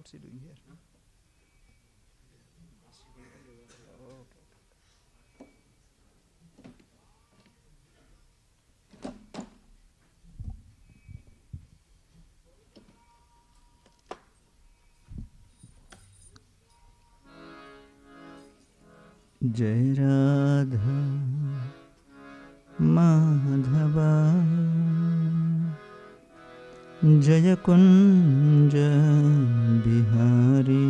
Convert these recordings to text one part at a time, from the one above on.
What's he doing here? Jai Radha Madhava Jaya Kunja Bihari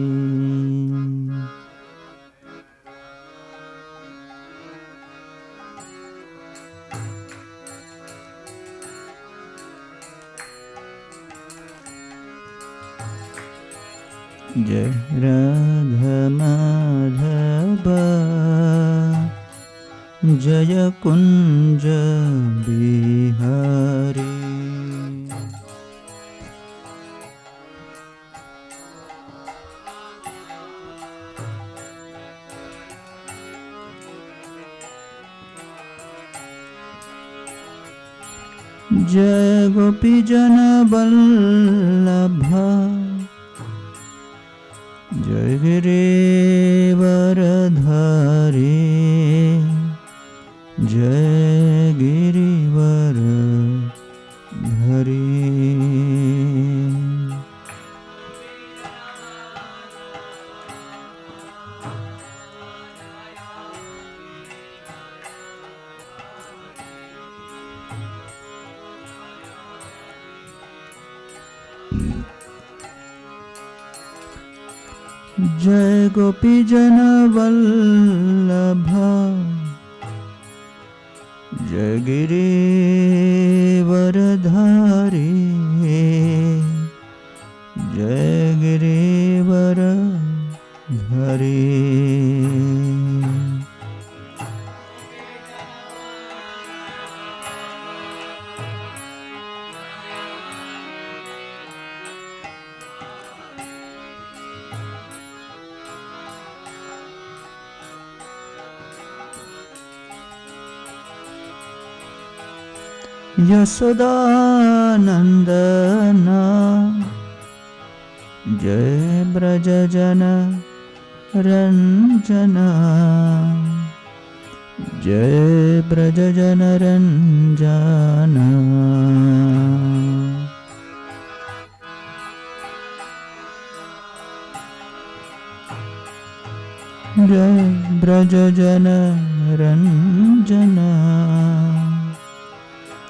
Jai Radha Madhava Jaya Kunja Bihari Jai Gopi Jana Vallabha Jai Girivaradhari Jai Girivaradhari Jai Gopi Jana Vallabha Jai Girivaradhari Jai Girivaradhari Yasoda Nandana Jai Brajajana Ranjana Jai Brajajana Ranjana Jai Brajajana Ranjana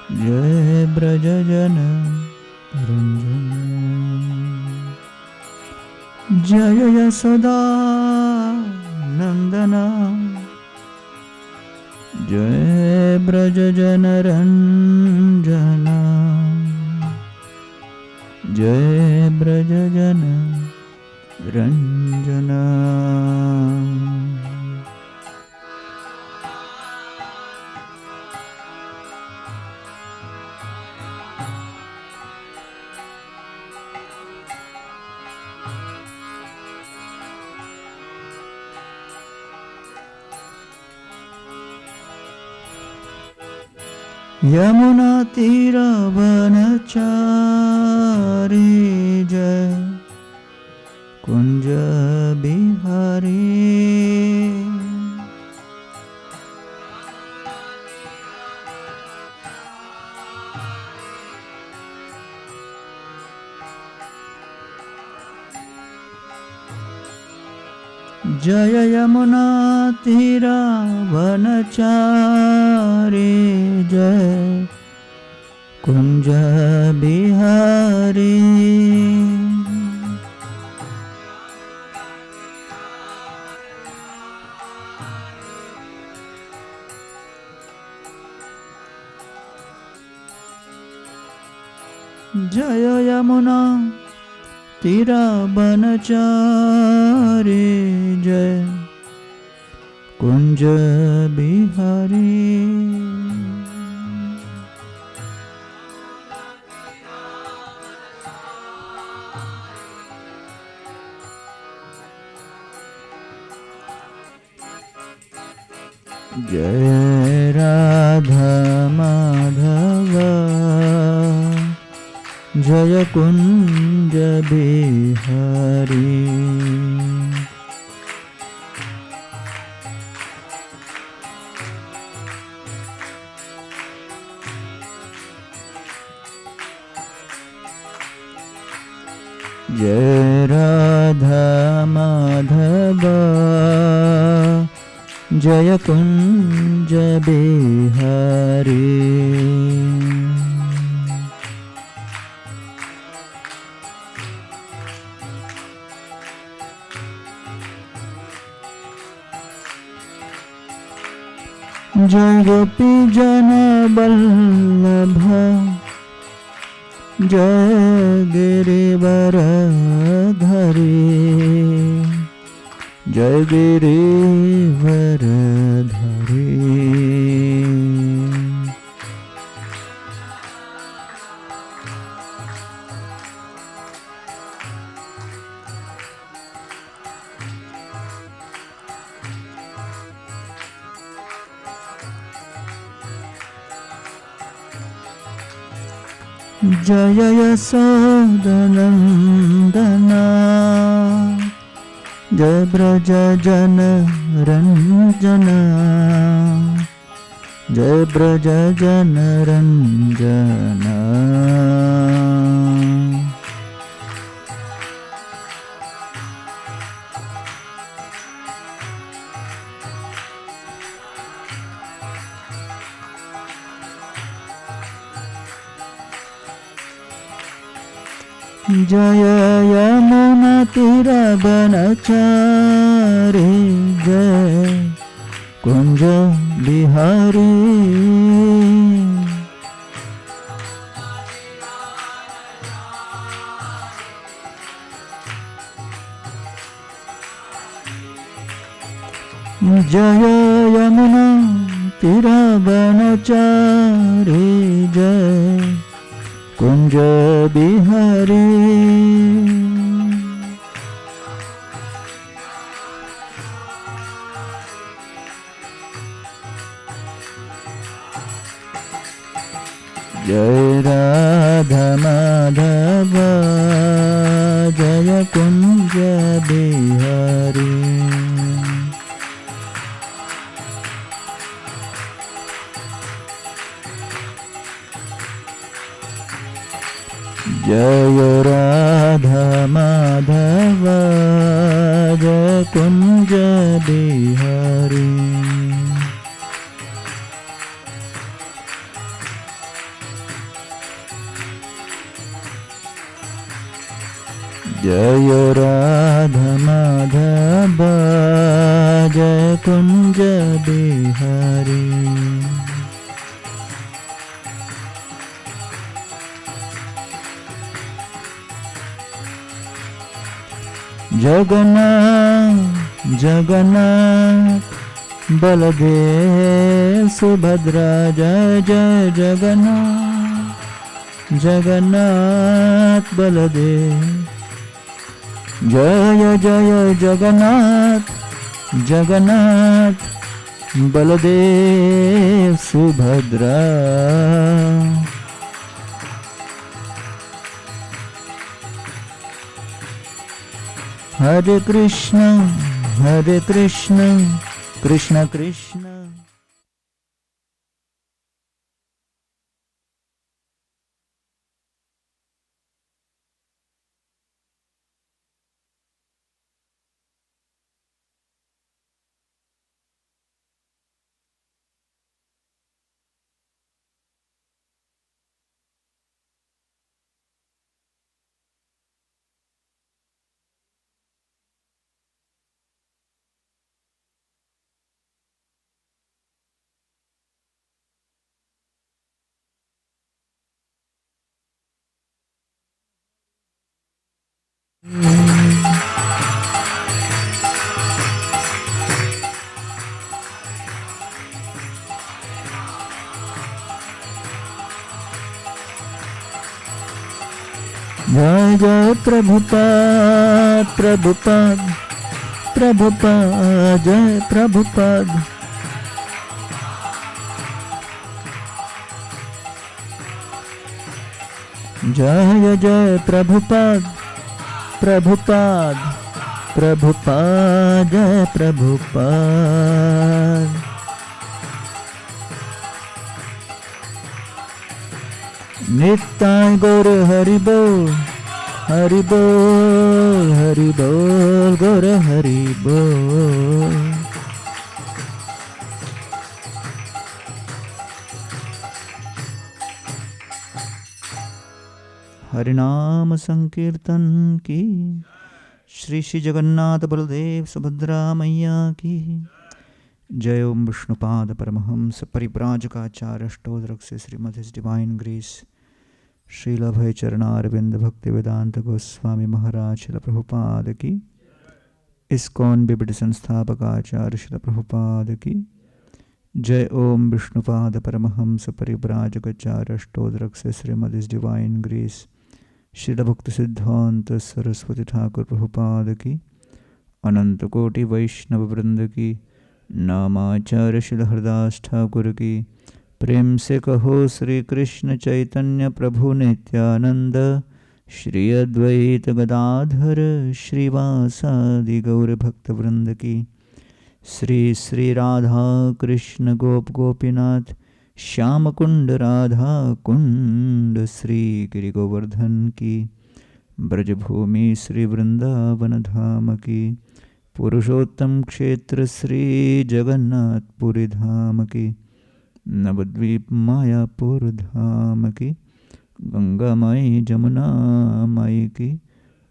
Jai Brajajana Ranjana Jaya Yasoda Nandana Jai Brajajana Ranjana Jai Brajajana Ranjana Yamuna Tira Vanachari Jai Kunja Bihari Jaya Yamuna Tira Vanachari Jai Kunja Bihari Jaya Yamuna Tira Vanachari Jai Kunja Bihari Jai Radha Madhava जय कुंज बिहारी। जय राधा माधव जय कुंज बिहारी। जय गोपी जन वल्लभ जय गिरिवर धरी। जय गिरिवर धरी। जय यशोदनन्दना जय ब्रज जन रंजना। जय ब्रज जन रंजना। जय यमुना तीरवनचारी जय कुंज बिहारी। जय यमुना तीरवनचारी जय कुंज बिहारी। जय राधा माधव जय कुंज बिहारी। जय राधा माधव जय कुंज बिहारी। जय राधा माधव जय कुंज बिहारी। जगन्नाथ जगन्नाथ बलदेव सुभद्रा जय जय जगन्नाथ। जगन्नाथ बलदेव जय जय जगन्नाथ। जगन्नाथ बलदेव सुभद्रा। हरे कृष्ण कृष्ण कृष्ण। जय जय प्रभुपाद प्रभुपाद प्रभुपाद जय Prabhupada. Jaya Jaya Prabhupada, Prabhupada, Prabhupada, Jaya Prabhupada. Nittai Gaura Haribol, Haribol, Haribol, Gaura Haribol. हरिनाम संकीर्तन की श्री श्री जगन्नाथ बलदेव सुभद्रा मैया की जय। ओम विष्णुपाद परमहंस परिव्राजकाचार्य अष्टोत्तरक से Srimad his divine grace Srila Abhay Charanaravinda Bhaktivedanta Goswami महाराज श्रील प्रभुपाद की, इस्कॉन बिबिड संस्थापक आचार्य श्रील प्रभुपाद की जय। ओम विष्णुपाद परमहंस परिव्राजकाचार्य अष्टोत्तरक से Srimad his divine grace Srila Bhakti Siddhanta Saraswati Thakur Prabhupada की, अनंत कोटि वैष्णव वृंद की, नामाचार्य श्रील हरदास ठाकुर की। प्रेम से कहो श्री कृष्ण चैतन्य प्रभु नित्यानंद, श्री अद्वैत गदाधर श्रीवासादि गौर भक्त वृंद की। श्री श्री राधा कृष्ण गोप गोपीनाथ श्याम कुंड राधा कुंड, श्री गिरि गोवर्धन की। ब्रजभूमि श्री वृंदावन धाम की, पुरुषोत्तम क्षेत्र श्री जगन्नाथपुरी धाम की। नवद्वीप मायापुर धाम की, गंगा माई जमुना माई की।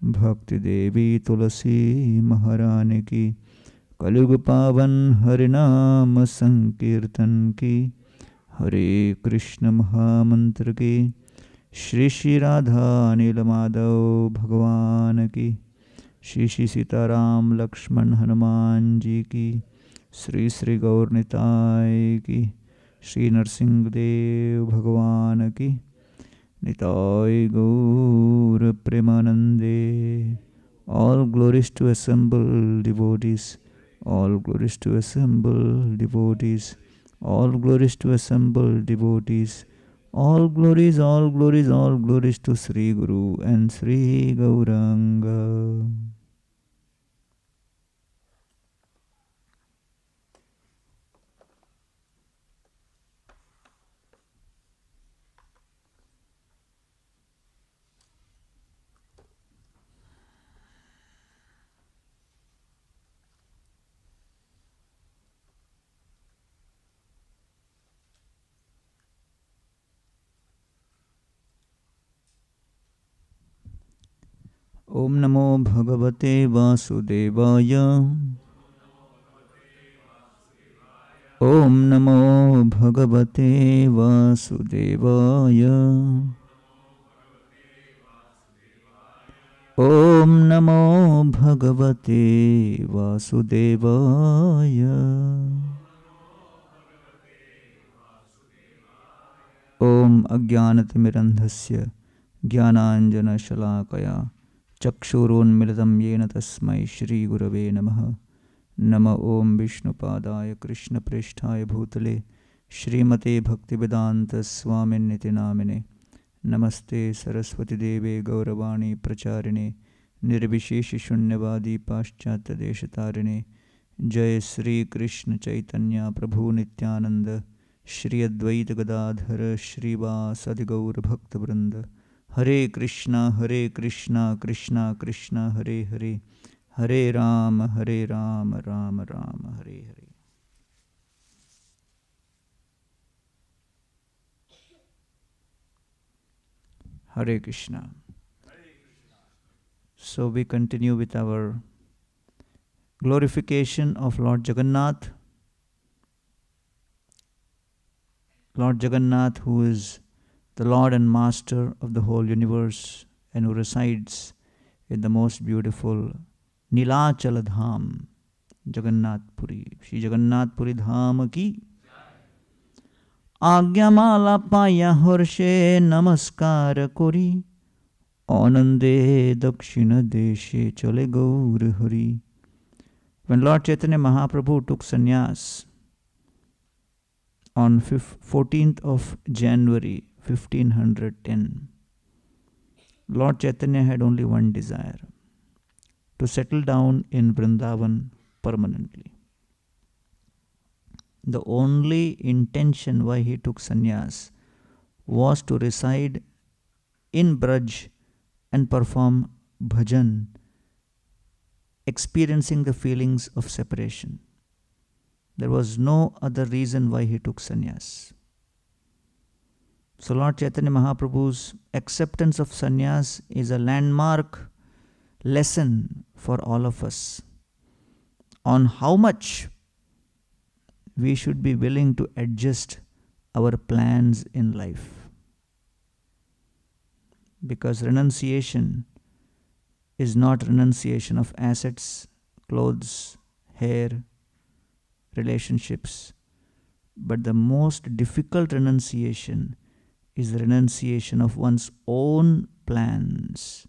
भक्ति देवी तुलसी महारानी की, कलयुग पावन हरिनाम संकीर्तन की। हरे कृष्ण महामंत्र की, श्री श्री राधा नील माधव भगवान की। श्री श्री सीताराम लक्ष्मण हनुमान जी की, श्री श्री गौर निताय की। श्री नरसिंह देव भगवान की, निताय गौर प्रेमानंदे। All glories to assemble devotees, all glories to assemble devotees, all glories to assemble devotees, all glories, all glories, all glories to Sri Guru and Sri Gauranga. ओम नमो भगवते वासुदेवाय, ओम नमो भगवते वासुदेवाय, ओम नमो भगवते वासुदेवाय। ओम अज्ञानतिमिरन्धस्य ज्ञानाञ्जनशलाकया चक्षुरोन्मिलितं येन तस्मै श्रीगुरवे नमः। नमः ओं विष्णुपादाय कृष्णप्रेष्ठाय भूतले श्रीमते भक्तिवेदांत स्वामिन्निति नामिने। नमस्ते सरस्वतीदेवे गौरवाणी प्रचारिणे निर्विशेषशून्यवादी पाश्चात्यदेशतारिणे। जय श्री कृष्ण चैतन्य प्रभु नित्यानंद, श्री अद्वैत गदाधर श्रीवासादि गौर भक्तवृंद। हरे कृष्णा कृष्णा कृष्णा हरे हरे, हरे Ram Ram Ram Hare Hare. Hare Krishna. So we continue with our glorification of Lord Jagannath. Lord Jagannath, who is the Lord and Master of the whole universe and who resides in the most beautiful Nilachala Dham, Jagannath Puri. Shri Jagannath Puri Dham ki Agyamala paya horshe namaskar kori, Anande dakshina deshe chale gaur hari. When Lord Chaitanya Mahaprabhu took sannyas on 14th of January 1510, Lord Chaitanya had only one desire: to settle down in Vrindavan permanently. The only intention why he took sannyas was to reside in Braj and perform bhajan, experiencing the feelings of separation. There was no other reason why he took sannyas. So Lord Chaitanya Mahaprabhu's acceptance of sannyas is a landmark lesson for all of us on how much we should be willing to adjust our plans in life. Because renunciation is not renunciation of assets, clothes, hair, relationships, but the most difficult renunciation is the renunciation of one's own plans,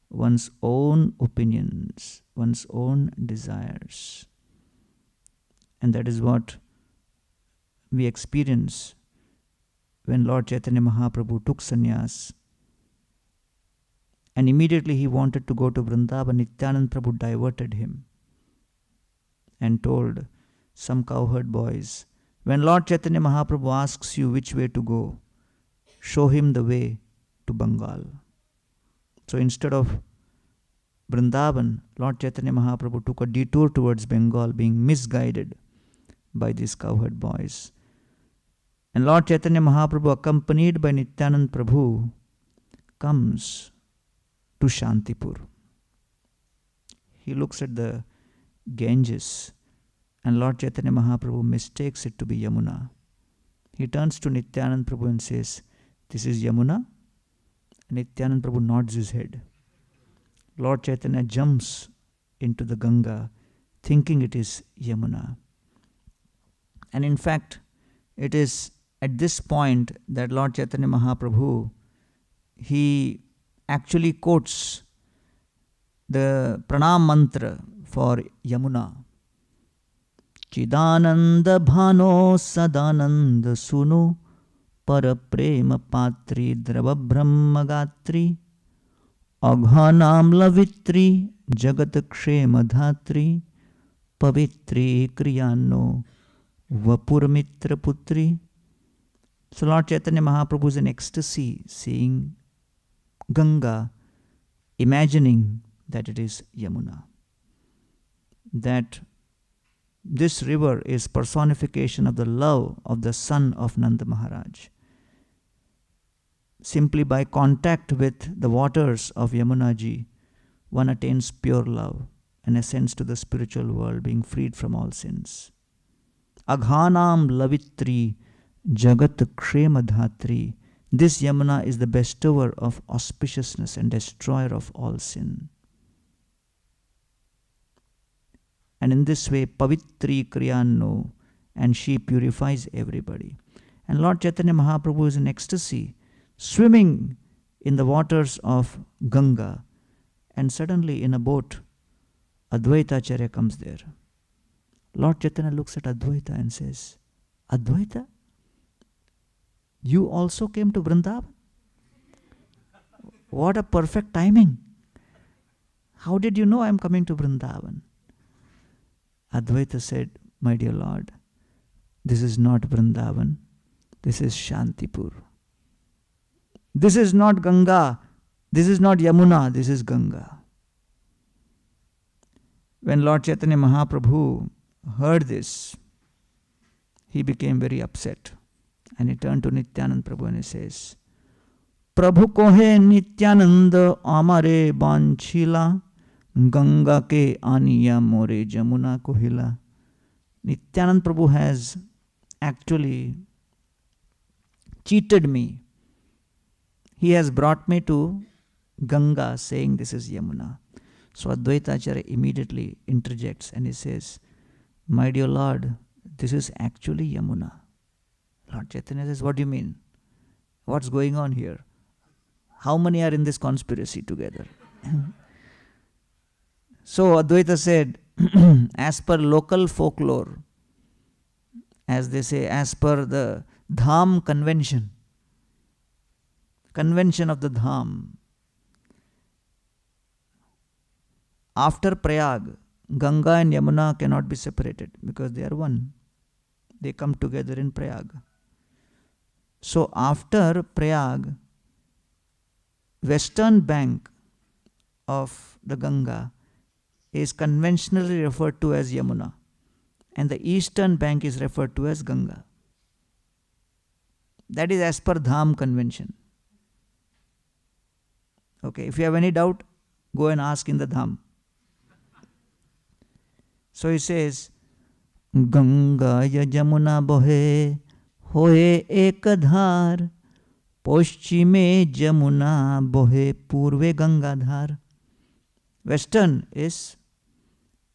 one's own opinions, one's own desires. And that is what we experience when Lord Chaitanya Mahaprabhu took sannyas. And immediately he wanted to go to Vrindavan. Nityananda Prabhu diverted him and told some cowherd boys, when Lord Chaitanya Mahaprabhu asks you which way to go, show him the way to Bengal. So instead of Vrindavan, Lord Chaitanya Mahaprabhu took a detour towards Bengal, being misguided by these cowherd boys. And Lord Chaitanya Mahaprabhu, accompanied by Nityananda Prabhu, comes to Shantipur. He looks at the Ganges, and Lord Chaitanya Mahaprabhu mistakes it to be Yamuna. He turns to Nityananda Prabhu and says, "This is Yamuna?" And Nityananda Prabhu nods his head. Lord Chaitanya jumps into the Ganga, thinking it is Yamuna. And in fact, it is at this point that Lord Chaitanya Mahaprabhu, he actually quotes the pranam mantra for Yamuna. Chidananda bhano sadananda suno paraprema patri drava brahma gatri aghanam lavitri jagat kshema dhatri pavitri kriyano vapurmitra putri. So Lord Chaitanya Mahaprabhu is in ecstasy, seeing Ganga, imagining that it is Yamuna. That this river is personification of the love of the son of Nanda Maharaj. Simply by contact with the waters of Yamuna ji, one attains pure love and ascends to the spiritual world, being freed from all sins. Aghanam lavitri jagat kshema dhatri. This Yamuna is the bestower of auspiciousness and destroyer of all sin. And in this way, Pavitri Kriyanno, and she purifies everybody. And Lord Chaitanya Mahaprabhu is in ecstasy, swimming in the waters of Ganga. And suddenly in a boat, Advaita Acharya comes there. Lord Chaitanya looks at Advaita and says, "Advaita, you also came to Vrindavan? What a perfect timing. How did you know I am coming to Vrindavan?" Advaita said, "My dear Lord, this is not Vrindavan, this is Shantipur. This is not Ganga, this is not Yamuna, this is Ganga." When Lord Chaitanya Mahaprabhu heard this, he became very upset. And he turned to Nityananda Prabhu and he says, "Prabhu kohe Nityananda amare banchila, Ganga ke aniya more Jamuna kohila." Nityananda Prabhu has actually cheated me. He has brought me to Ganga saying this is Yamuna. So Advaita Acharya immediately interjects and he says, "My dear Lord, this is actually Yamuna." Lord Chaitanya says, "What do you mean? What's going on here? How many are in this conspiracy together?" So Advaita said, as per local folklore, as they say, as per the Dham convention of the Dham, after Prayag, Ganga and Yamuna cannot be separated because they are one. They come together in Prayag. So after Prayag, western bank of the Ganga is conventionally referred to as Yamuna, and the eastern bank is referred to as Ganga. That is as per Dham convention. Okay, if you have any doubt, go and ask in the Dham. So he says, Ganga ya Jamuna bohe hoye ek dhar, Poschime Jamuna bohe purve Ganga dhar. Western is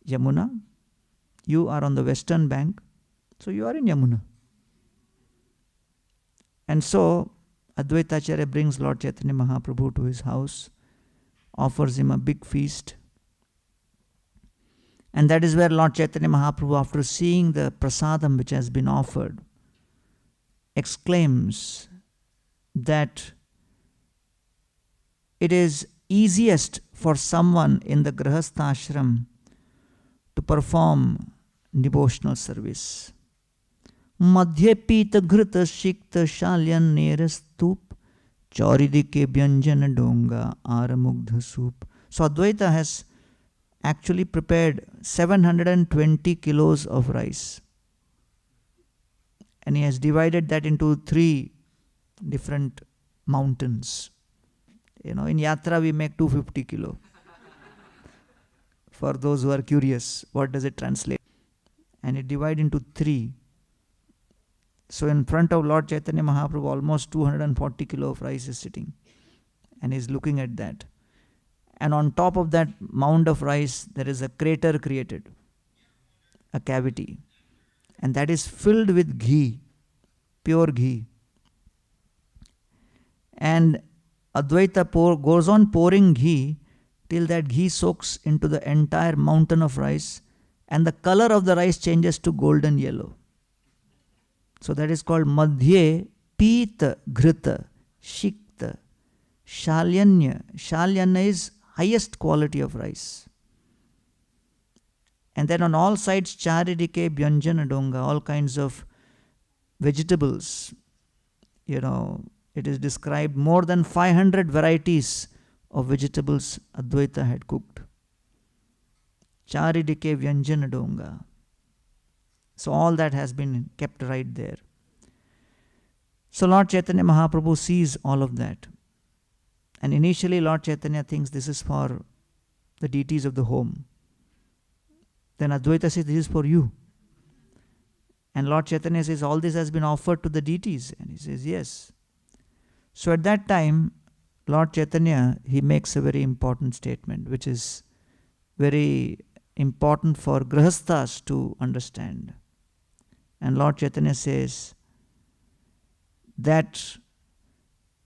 Yamuna. You are on the western bank, so you are in Yamuna. And so Advaita Acharya brings Lord Chaitanya Mahaprabhu to his house, offers him a big feast. And that is where Lord Chaitanya Mahaprabhu, after seeing the prasadam which has been offered, exclaims that it is easiest for someone in the Grahastha ashram to perform devotional service. Madhye pita ghrita shikta shalyan nerastup chauridike vyanjana donga aramugdha soup. So Advaita has actually prepared 720 kilos of rice. And he has divided that into 3 different mountains. In Yatra we make 250 kilo. For those who are curious, what does it translate? And it divided into 3. So in front of Lord Chaitanya Mahaprabhu, almost 240 kilo of rice is sitting. And he is looking at that. And on top of that mound of rice, there is a crater created, a cavity. And that is filled with ghee, pure ghee. And Advaita goes on pouring ghee till that ghee soaks into the entire mountain of rice, and the color of the rice changes to golden yellow. So that is called Madhye Pita Ghrita Shikta Shalyanya. Shalyanya is highest quality of rice. And then on all sides, Charidike Vyanjana Donga, all kinds of vegetables. It is described more than 500 varieties of vegetables Advaita had cooked. Charidike Vyanjana Donga. So all that has been kept right there. So Lord Chaitanya Mahaprabhu sees all of that. And initially Lord Chaitanya thinks this is for the deities of the home. Then Advaita says, this is for you. And Lord Chaitanya says, all this has been offered to the deities. And he says, yes. So at that time, Lord Chaitanya, he makes a very important statement, which is very important for Grahasthas to understand. And Lord Chaitanya says that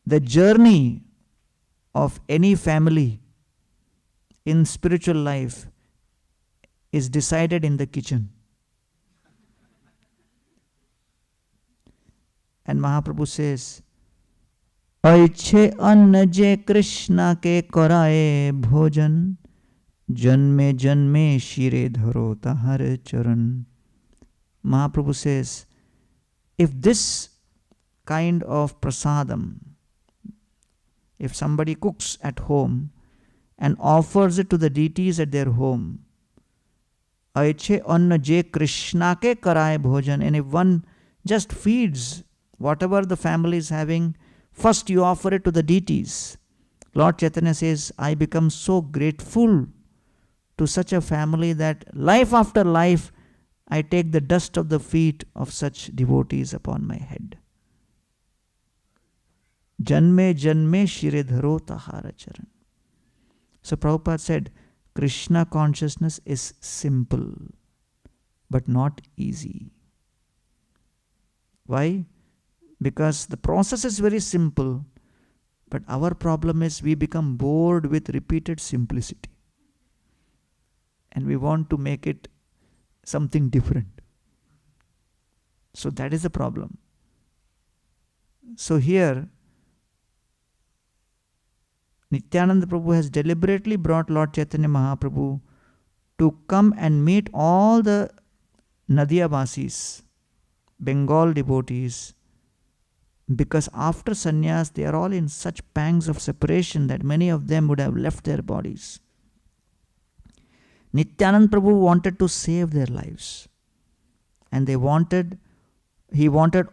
the journey of any family in spiritual life is decided in the kitchen. And Mahaprabhu says, Aiche anna je Krishna ke karaye bhojan, janme janme shire dharo tahar charan. Mahaprabhu says, if this kind of prasadam, if somebody cooks at home and offers it to the deities at their home, Aiche anna je Krishna ke karaye bhojan, and if one just feeds whatever the family is having, first you offer it to the deities. Lord Chaitanya says, I become so grateful to such a family that life after life I take the dust of the feet of such devotees upon my head. Janme janme shiredharo tahara charan. So Prabhupada said, Krishna consciousness is simple, but not easy. Why? Because the process is very simple, but our problem is we become bored with repeated simplicity. And we want to make it something different. So that is the problem. So here, Nityananda Prabhu has deliberately brought Lord Chaitanya Mahaprabhu to come and meet all the Nadiyabasis, Bengal devotees, because after sannyas they are all in such pangs of separation that many of them would have left their bodies. Nityanand Prabhu wanted to save their lives, and he wanted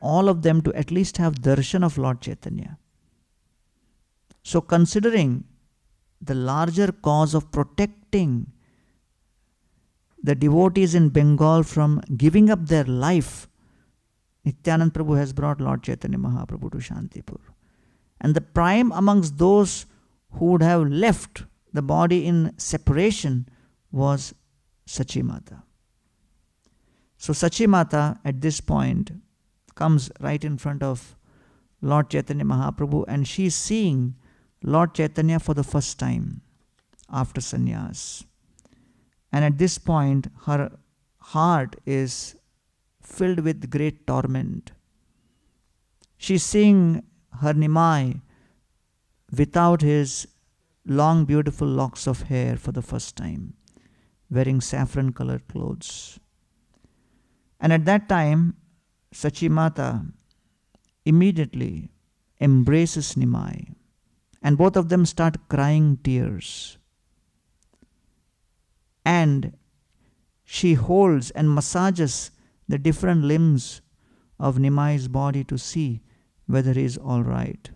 all of them to at least have darshan of Lord Chaitanya. So considering the larger cause of protecting the devotees in Bengal from giving up their life, Nityanand Prabhu has brought Lord Chaitanya Mahaprabhu to Shantipur. And the prime amongst those who would have left the body in separation was Sachi Mata. So Sachi Mata at this point comes right in front of Lord Chaitanya Mahaprabhu, and she is seeing Lord Chaitanya for the first time after sannyas. And at this point her heart is filled with great torment. She is seeing her Nimai without his long beautiful locks of hair for the first time, wearing saffron colored clothes. And at that time Sachi Mata immediately embraces Nimai, and both of them start crying tears. And she holds and massages the different limbs of Nimai's body to see whether he is all right.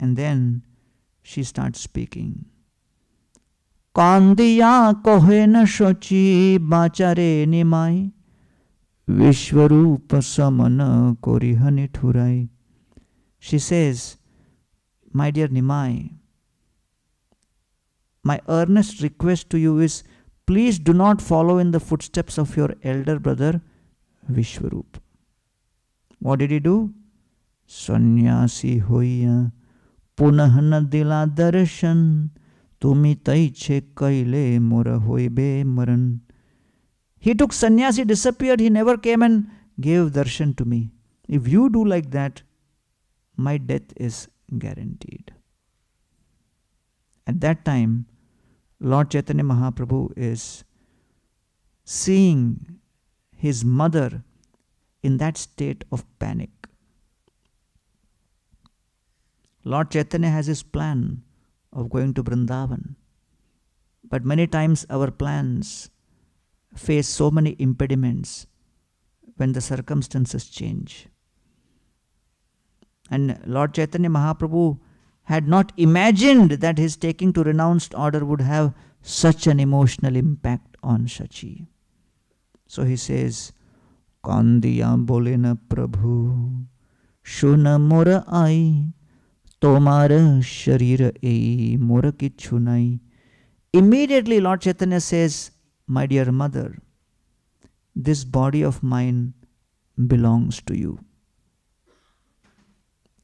And then she starts speaking. Kandiya kohena shochi bachare Nimai Vishwarupa samana korihani thurai. She says, my dear Nimai, my earnest request to you is, please do not follow in the footsteps of your elder brother Vishwarupa. What did he do? Sannyasi hoya punahana dila darshan tumi taiche kaile mora hoibe maran. He took sannyas, he disappeared, he never came and gave darshan to me. If you do like that, my death is guaranteed. At that time, Lord Chaitanya Mahaprabhu is seeing his mother in that state of panic. Lord Chaitanya has his plan of going to Vrindavan, but many times our plans face so many impediments when the circumstances change. And Lord Chaitanya Mahaprabhu had not imagined that his taking to renounced order would have such an emotional impact on Sachi. So he says, Kandiya bolena Prabhu, shuna mora ai, tomara sharira ei, mora kichu nai. Immediately Lord Chaitanya says, my dear mother, this body of mine belongs to you.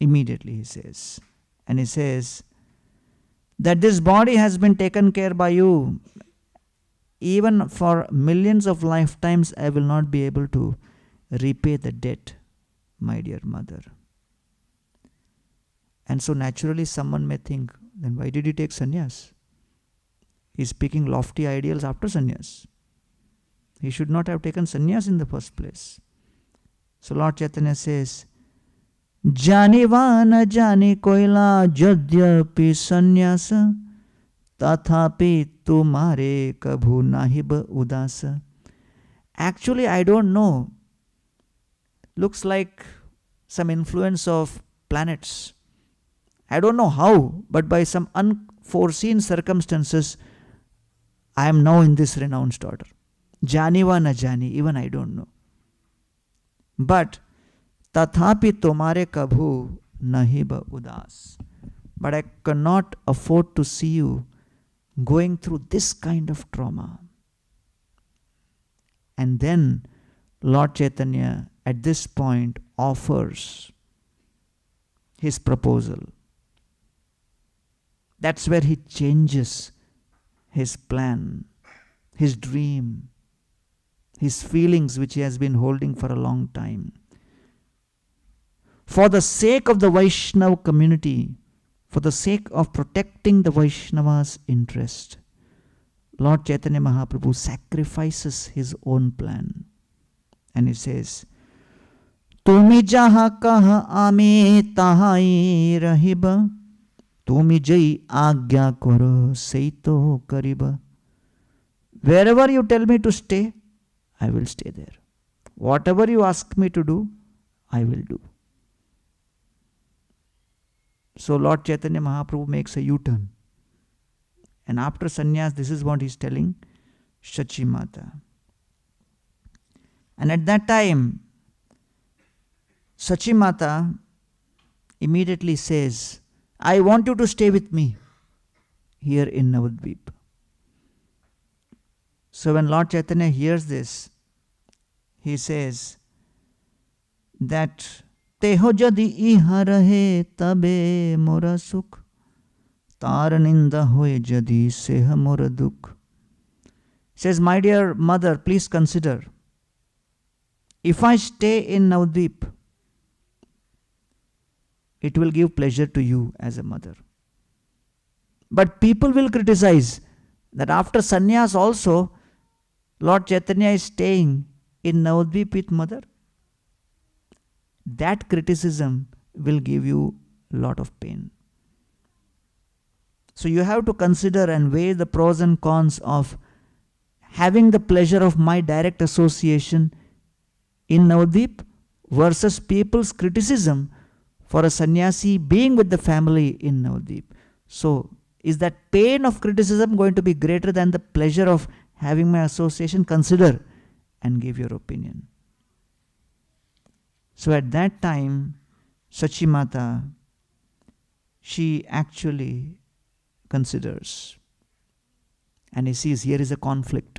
Immediately he says. And he says that this body has been taken care by you. Even for millions of lifetimes, I will not be able to repay the debt, my dear mother. And so naturally someone may think, then why did he take sannyas? He is speaking lofty ideals after sannyas. He should not have taken sannyas in the first place. So Lord Chaitanya says, Jani vana jani koila jadyapi sannyasa tathapi tumare kabhu nahib udasa. Actually, I don't know. Looks like some influence of planets. I don't know how, but by some unforeseen circumstances, I am now in this renounced order. Jani va na jani, even I don't know. But tathapi tomare kabhu nahiba udas. But I cannot afford to see you going through this kind of trauma. And then Lord Chaitanya at this point offers his proposal. That's where he changes his plan, his dream, his feelings which he has been holding for a long time. For the sake of the Vaishnava community, for the sake of protecting the Vaishnavas' interest, Lord Chaitanya Mahaprabhu sacrifices his own plan. And he says, Tumi jaha kaha ame tahai rahiba, Tumi jai agya koro seito kariba. Wherever you tell me to stay, I will stay there. Whatever you ask me to do, I will do. So Lord Chaitanya Mahaprabhu makes a U-turn. And after sannyas, this is what he is telling Shachi Mata. And at that time, Shachi Mata immediately says, I want you to stay with me here in Navadvip. So when Lord Chaitanya hears this, he says that Teho jadi iha rahe tabe mora sukh, tar ninda hoye jadi seha mora dukh. Says, my dear mother, please consider, if I stay in Navadvip, it will give pleasure to you as a mother. But people will criticize that after sannyas also, Lord Chaitanya is staying in Navadvip with mother. That criticism will give you a lot of pain. So you have to consider and weigh the pros and cons of having the pleasure of my direct association in Navadvip versus people's criticism for a sannyasi being with the family in Navadvip. So is that pain of criticism going to be greater than the pleasure of having my association? Consider and give your opinion. So at that time, Shachi Mata, she actually considers. And he sees here is a conflict.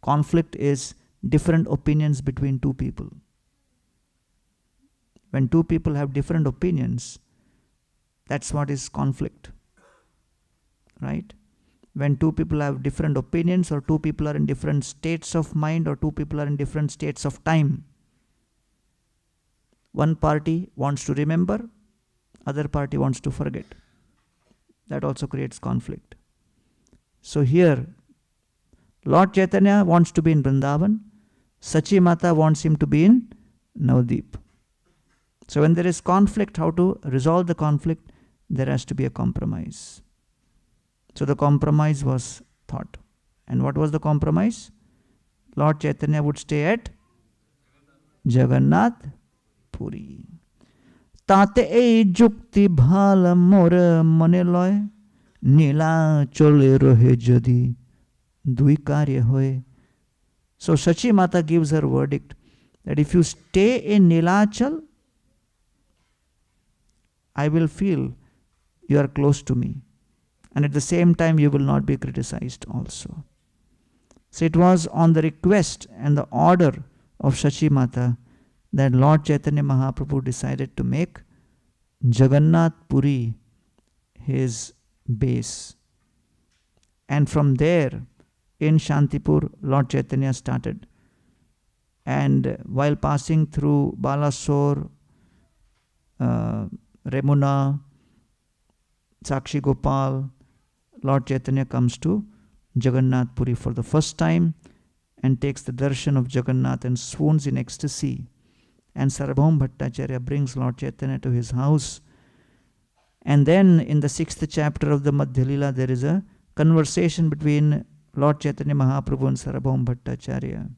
Conflict is different opinions between two people. When two people have different opinions, that's what is conflict. Right? When two people have different opinions, or two people are in different states of mind, or two people are in different states of time. One party wants to remember, other party wants to forget. That also creates conflict. So here, Lord Chaitanya wants to be in Vrindavan, Shachi Mata wants him to be in Navadvip. So when there is conflict, how to resolve the conflict? There has to be a compromise. So the compromise was thought. And what was the compromise? Lord Chaitanya would stay at Jagannath Puri. Tate ei jukti bhala mora maneloy, nila chole rohe jadi dui karya hoye. So Shachi Mata gives her verdict that if you stay in Nilachal, I will feel you are close to me. And at the same time, you will not be criticized also. So it was on the request and the order of Shachi Mata that Lord Chaitanya Mahaprabhu decided to make Jagannath Puri his base. And from there, in Shantipur, Lord Chaitanya started. And while passing through Balasore, Remuna, Sakshi Gopal, Lord Chaitanya comes to Jagannath Puri for the first time and takes the darshan of Jagannath and swoons in ecstasy. And Sarvabhauma Bhattacharya brings Lord Chaitanya to his house. And then in the 6th chapter of the Madhya Lila, there is a conversation between Lord Chaitanya Mahaprabhu and Sarvabhauma Bhattacharya.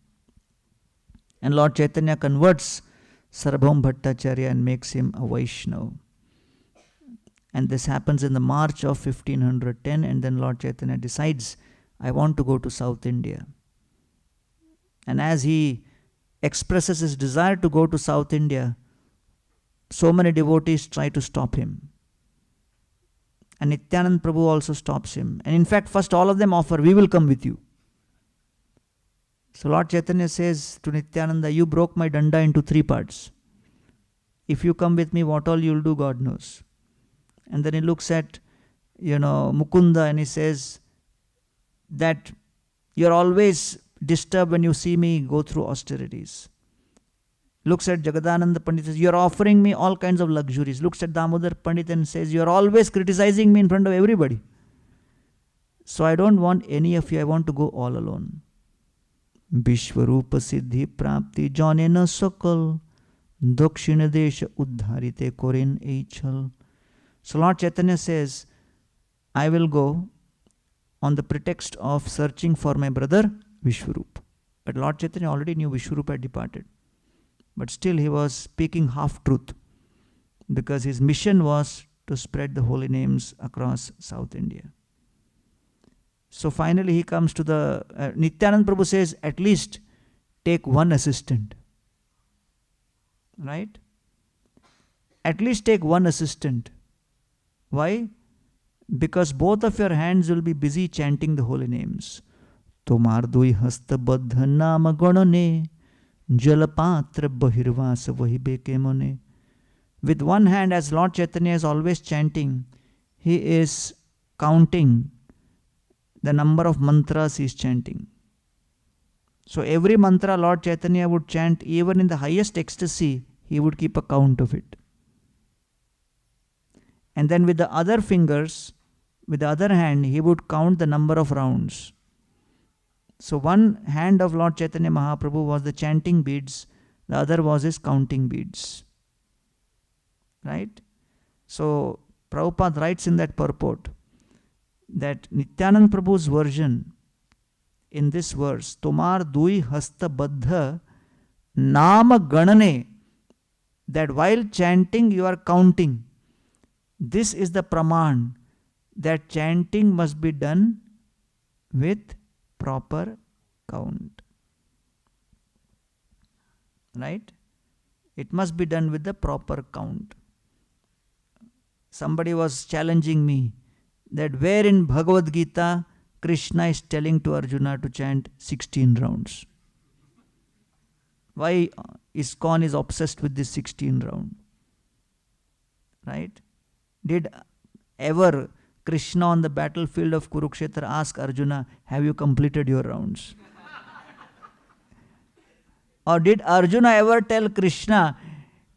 And Lord Chaitanya converts Sarvabhauma Bhattacharya and makes him a Vaishnava. And this happens in the March of 1510, and then Lord Chaitanya decides, I want to go to South India. And as he expresses his desire to go to South India, so many devotees try to stop him. And Nityananda Prabhu also stops him. And in fact, first all of them offer, we will come with you. So Lord Chaitanya says to Nityananda, you broke my danda into 3 parts. If you come with me, what all you will do, God knows. And then he looks at, Mukunda, and he says that you're always disturbed when you see me go through austerities. Looks at Jagadananda Pandit and says, you're offering me all kinds of luxuries. Looks at Damodar Pandit and says, you're always criticizing me in front of everybody. So I don't want any of you, I want to go all alone. Vishwarupa Siddhi Prapti Janena Sakal Dakshina Desha Uddharite Korin Eichal. So Lord Chaitanya says, I will go on the pretext of searching for my brother Vishwarupa. But Lord Chaitanya already knew Vishwarupa had departed. But still he was speaking half-truth, because his mission was to spread the holy names across South India. So finally he comes to the... Nityananda Prabhu says, at least take one assistant. Right? At least take one assistant. Why? Because both of your hands will be busy chanting the holy names. Tomar dui hasta baddha nama ganane jalapatra bahirvasa vahibeke mone. With one hand, as Lord Chaitanya is always chanting, he is counting the number of mantras he is chanting. So every mantra Lord Chaitanya would chant, even in the highest ecstasy, he would keep a count of it. And then with the other fingers, with the other hand, he would count the number of rounds. So one hand of Lord Chaitanya Mahaprabhu was the chanting beads, the other was his counting beads. Right? So Prabhupada writes in that purport that Nityananda Prabhu's version in this verse, Tomar dui hasta baddha nama ganane, that while chanting you are counting. This is the praman, that chanting must be done with proper count. Right? It must be done with the proper count. Somebody was challenging me that where in Bhagavad Gita Krishna is telling to Arjuna to chant 16 rounds. Why ISKCON is obsessed with this 16 round? Right? Did ever Krishna on the battlefield of Kurukshetra ask Arjuna, have you completed your rounds? Or did Arjuna ever tell Krishna,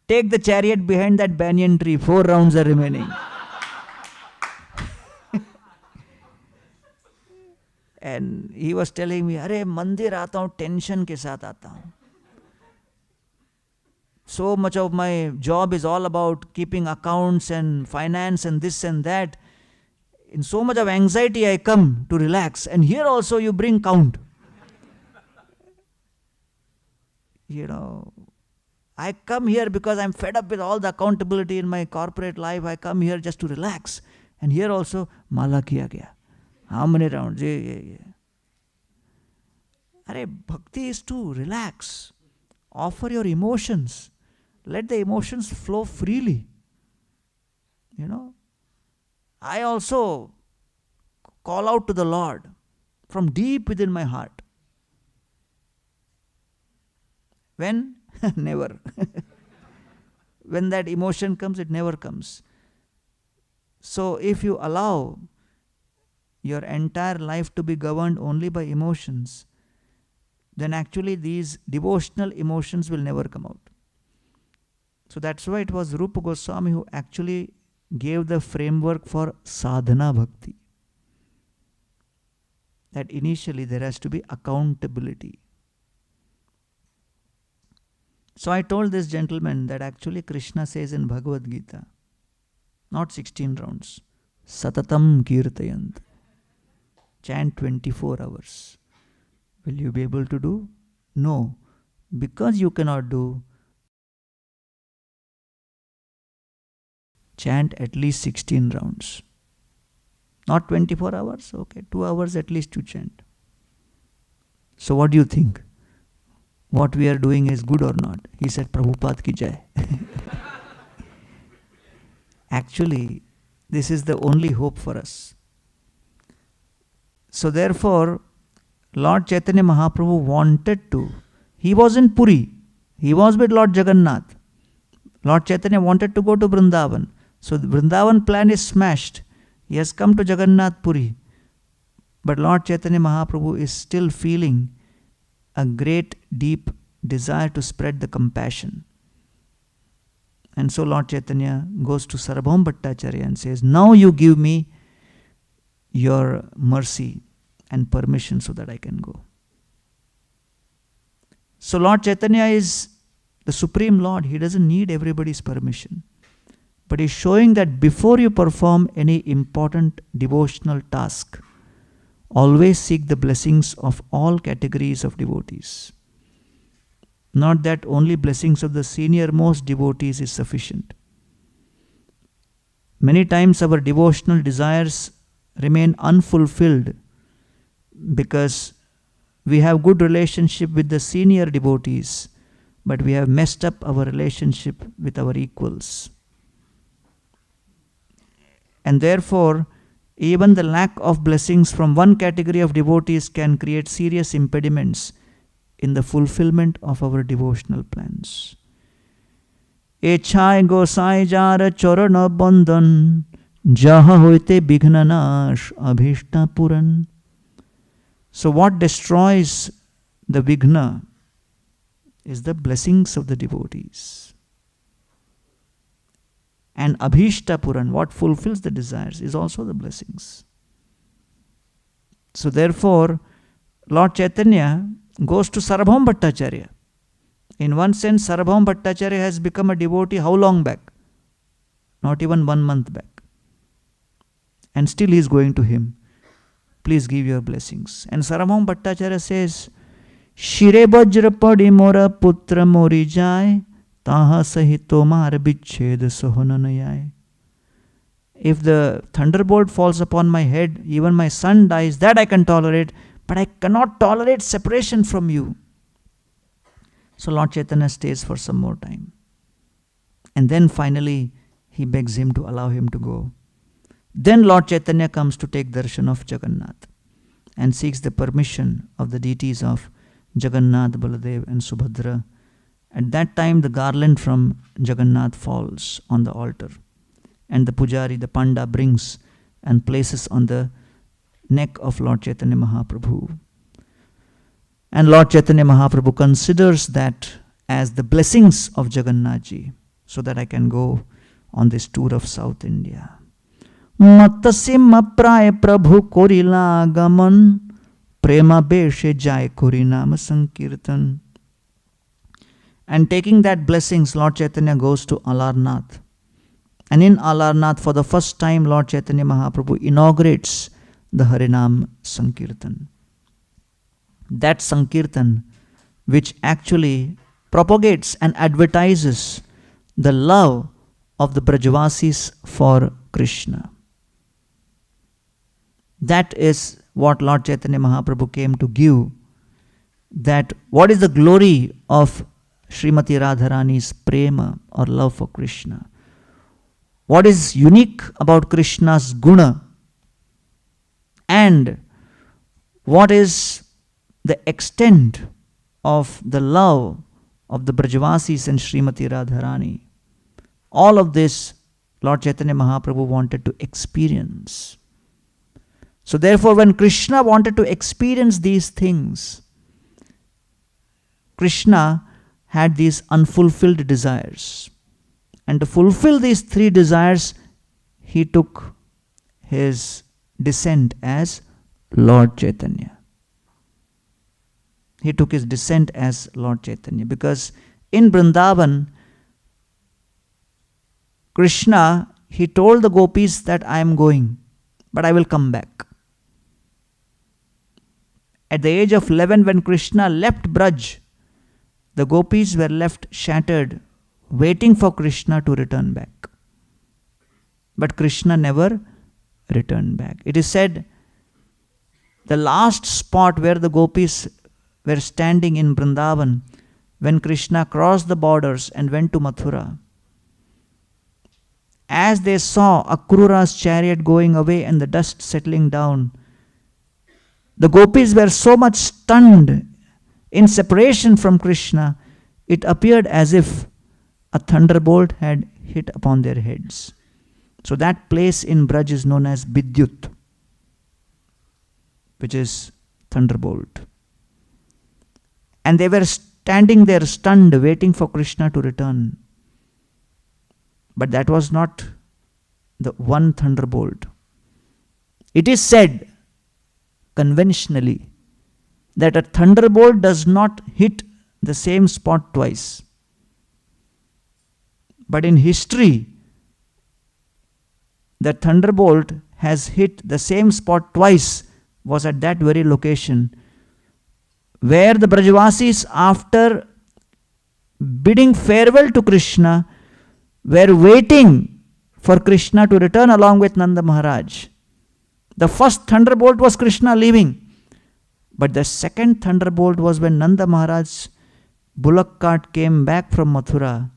take the chariot behind that banyan tree, 4 rounds are remaining? And he was telling me, अरे मंदिर आता हूँ tension के साथ आता हूँ. So much of my job is all about keeping accounts and finance and this and that. In so much of anxiety I come to relax. And here also you bring count. You know, I come here because I'm fed up with all the accountability in my corporate life. I come here just to relax. And here also, mala kiya gaya. How many rounds? Yeah. Arey, bhakti is to relax. Offer your emotions. Let the emotions flow freely. You know. I also call out to the Lord from deep within my heart. When? Never. When that emotion comes, it never comes. So if you allow your entire life to be governed only by emotions, then actually these devotional emotions will never come out. So that's why it was Rupa Goswami who actually gave the framework for sadhana bhakti. That initially there has to be accountability. So I told this gentleman that actually Krishna says in Bhagavad Gita, not 16 rounds, Satatam Kirtayant. Chant 24 hours. Will you be able to do? No. Because you cannot do, chant at least 16 rounds. Not 24 hours? Okay, 2 hours at least you chant. So what do you think? What we are doing is good or not? He said, Prabhupada ki jai. Actually, this is the only hope for us. So therefore, Lord Chaitanya Mahaprabhu wanted to. He was in Puri. He was with Lord Jagannath. Lord Chaitanya wanted to go to Vrindavan. So the Vrindavan plan is smashed. He has come to Jagannath Puri. But Lord Chaitanya Mahaprabhu is still feeling a great deep desire to spread the compassion. And so Lord Chaitanya goes to Sarabham Bhattacharya and says, now you give me your mercy and permission so that I can go. So Lord Chaitanya is the Supreme Lord. He doesn't need everybody's permission. But he's showing that before you perform any important devotional task, always seek the blessings of all categories of devotees. Not that only blessings of the senior most devotees is sufficient. Many times our devotional desires remain unfulfilled because we have good relationship with the senior devotees, but we have messed up our relationship with our equals. And therefore, even the lack of blessings from one category of devotees can create serious impediments in the fulfillment of our devotional plans. Echai gosai jara chorana bandhan jaha hoite bighnanash abhishta puran. So what destroys the vighna is the blessings of the devotees. And abhishta puran, what fulfills the desires, is also the blessings. So therefore, Lord Chaitanya goes to Sarabham Bhattacharya. In one sense, Sarabham Bhattacharya has become a devotee how long back? Not even 1 month back. And still he is going to him. Please give your blessings. And Sarabham Bhattacharya says, Shire Bajra Padi Mora Putra Mori Jai Taha Sahito Mar Bichhed Sohananayai. If the thunderbolt falls upon my head, even my son dies, that I can tolerate, but I cannot tolerate separation from you. So Lord Chaitanya stays for some more time. And then finally, he begs him to allow him to go. Then Lord Chaitanya comes to take darshan of Jagannath and seeks the permission of the deities of Jagannath, Baladev and Subhadra. At that time, the garland from Jagannath falls on the altar, and the pujari, the panda, brings and places on the neck of Lord Chaitanya Mahaprabhu. And Lord Chaitanya Mahaprabhu considers that as the blessings of Jagannathji, so that I can go on this tour of South India. Mattasimma praya Prabhu korila gaman prema beshe jai korinama sankirtan. And taking that blessings, Lord Chaitanya goes to Alarnath. And in Alarnath, for the first time, Lord Chaitanya Mahaprabhu inaugurates the Harinam Sankirtan. That Sankirtan, which actually propagates and advertises the love of the Brajavasis for Krishna. That is what Lord Chaitanya Mahaprabhu came to give. That what is the glory of Srimati Radharani's prema or love for Krishna? What is unique about Krishna's guna? And what is the extent of the love of the Brajavasis and Srimati Radharani? All of this Lord Chaitanya Mahaprabhu wanted to experience. So therefore, when Krishna wanted to experience these things, Krishna had these unfulfilled desires. And to fulfill these 3 desires, he took his descent as Lord Chaitanya. He took his descent as Lord Chaitanya. Because in Vrindavan, Krishna, he told the gopis that I am going, but I will come back. At the age of 11, when Krishna left Braj, the gopis were left shattered, waiting for Krishna to return back. But Krishna never returned back. It is said, the last spot where the gopis were standing in Vrindavan, when Krishna crossed the borders and went to Mathura, as they saw Akrura's chariot going away and the dust settling down, the gopis were so much stunned in separation from Krishna, it appeared as if a thunderbolt had hit upon their heads. So that place in Braj is known as Vidyut, which is thunderbolt. And they were standing there stunned, waiting for Krishna to return. But that was not the one thunderbolt. It is said conventionally that a thunderbolt does not hit the same spot twice. But in history, the thunderbolt has hit the same spot twice, was at that very location, where the Brajavasis, after bidding farewell to Krishna, were waiting for Krishna to return along with Nanda Maharaj. The first thunderbolt was Krishna leaving. But the second thunderbolt was when Nanda Maharaj's bullock cart came back from Mathura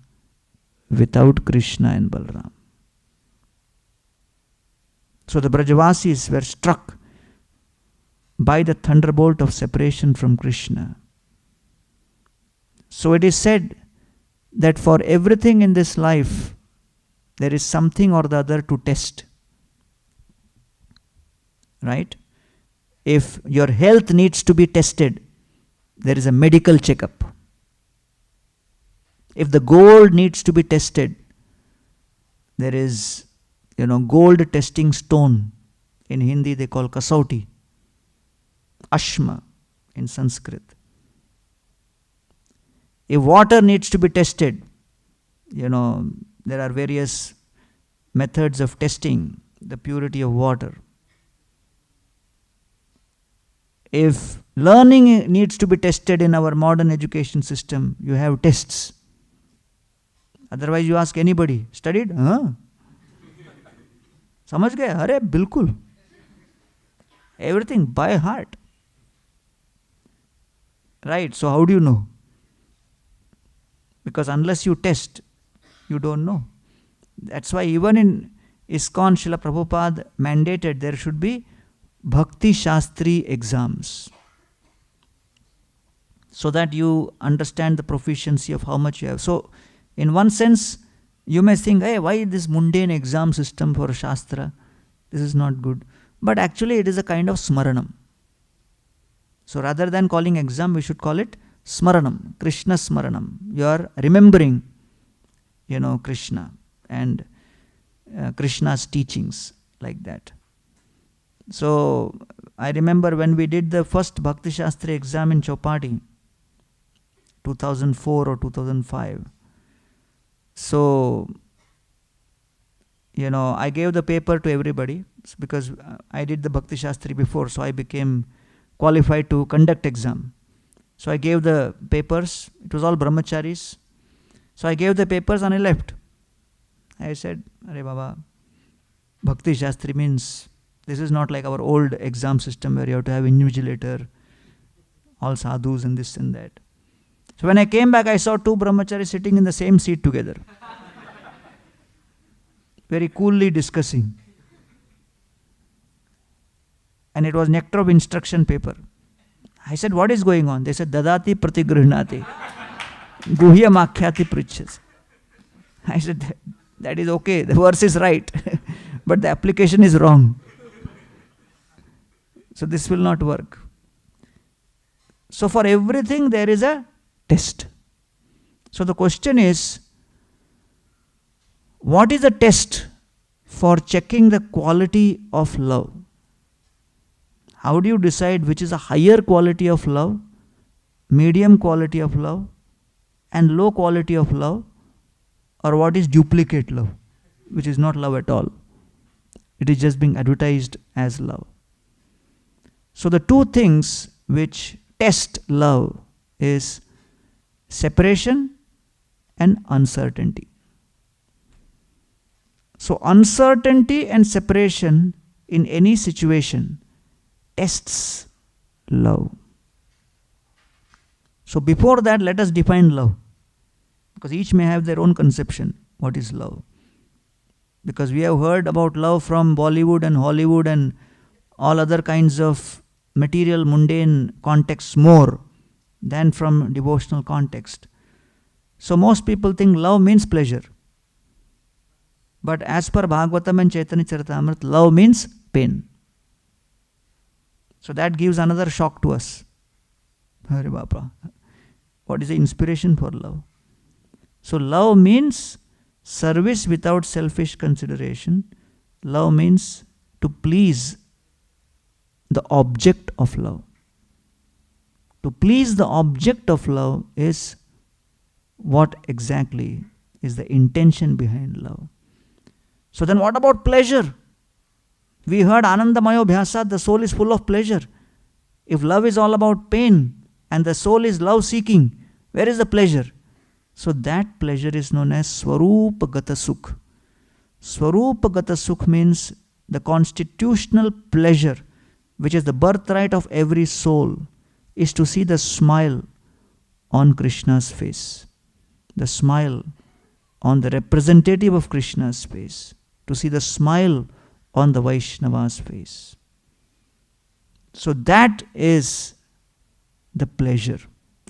without Krishna and Balram. So the Brajavasis were struck by the thunderbolt of separation from Krishna. So it is said that for everything in this life, there is something or the other to test. Right? If your health needs to be tested, there is a medical checkup. If the gold needs to be tested, there is, gold testing stone. In Hindi they call kasauti. Ashma in Sanskrit. If water needs to be tested, there are various methods of testing the purity of water. If learning needs to be tested in our modern education system, you have tests. Otherwise you ask anybody, studied? Huh? समझ गए? अरे बिल्कुल. Everything by heart. Right, so how do you know? Because unless you test, you don't know. That's why even in ISKCON, Srila Prabhupada mandated there should be Bhakti Shastri exams, so that you understand the proficiency of how much you have. So, in one sense, you may think, hey, why this mundane exam system for Shastra? This is not good. But actually, it is a kind of smaranam. So, rather than calling exam, we should call it smaranam, Krishna smaranam. You are remembering, Krishna and Krishna's teachings, like that. So, I remember when we did the first Bhakti Shastri exam in Chowpatty, 2004 or 2005. So, I gave the paper to everybody because I did the Bhakti Shastri before, so I became qualified to conduct exam. So I gave the papers. It was all brahmacharis. So I gave the papers and I left. I said, Arey Baba, Bhakti Shastri means this is not like our old exam system where you have to have invigilator, all sadhus and this and that. So when I came back, I saw two brahmacharis sitting in the same seat together, very coolly discussing. And it was nectar of instruction paper. I said, what is going on? They said, Dadati pratigrihnati, guhya makhyati pritchas. I said, that is okay, the verse is right, but the application is wrong. So this will not work. So for everything there is a test. So the question is, what is the test for checking the quality of love? How do you decide which is a higher quality of love, medium quality of love, and low quality of love, or what is duplicate love, which is not love at all? It is just being advertised as love. So the two things which test love is separation and uncertainty. So uncertainty and separation in any situation tests love. So before that, let us define love, because each may have their own conception. What is love? Because we have heard about love from Bollywood and Hollywood and all other kinds of material, mundane contexts more than from devotional context. So most people think love means pleasure. But as per Bhagavatam and Chaitanya Charitamrita, love means pain. So that gives another shock to us. Hare Baba, what is the inspiration for love? So love means service without selfish consideration. Love means to please the object of love. To please the object of love is what exactly is the intention behind love. So then what about pleasure? We heard Anandamayo Bhyasat, the soul is full of pleasure. If love is all about pain and the soul is love seeking, where is the pleasure? So that pleasure is known as Swarupagata Sukh. Swarupagata Sukh means the constitutional pleasure, which is the birthright of every soul, is to see the smile on Krishna's face, the smile on the representative of Krishna's face, to see the smile on the Vaishnava's face. So that is the pleasure.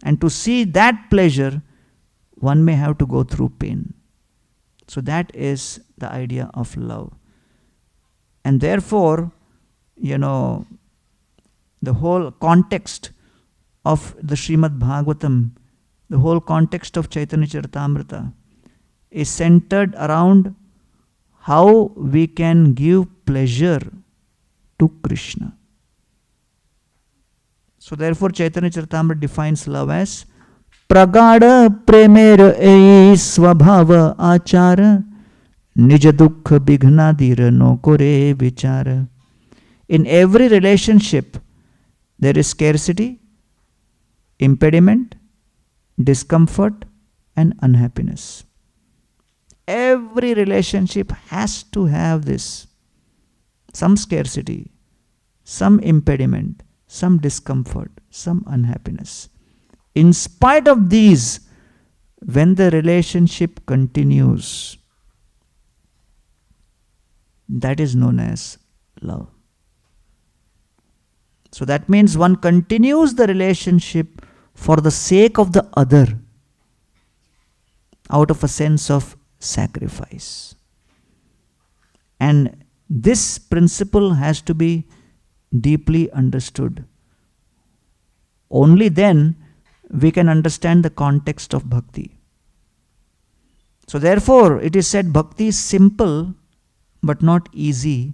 And to see that pleasure, one may have to go through pain. So that is the idea of love. And therefore, the whole context of the Srimad Bhagavatam, the whole context of Chaitanya Charitamrita is centered around how we can give pleasure to Krishna. So therefore Chaitanya Charitamrita defines love as Pragada Premera Ei Swabhava Achara Nija Dukha Bighnadira No Kore Vichara. In every relationship there is scarcity, impediment, discomfort and unhappiness. Every relationship has to have this. Some scarcity, some impediment, some discomfort, some unhappiness. In spite of these, when the relationship continues, that is known as love. So that means one continues the relationship for the sake of the other, out of a sense of sacrifice. And this principle has to be deeply understood. Only then we can understand the context of bhakti. So therefore it is said bhakti is simple but not easy,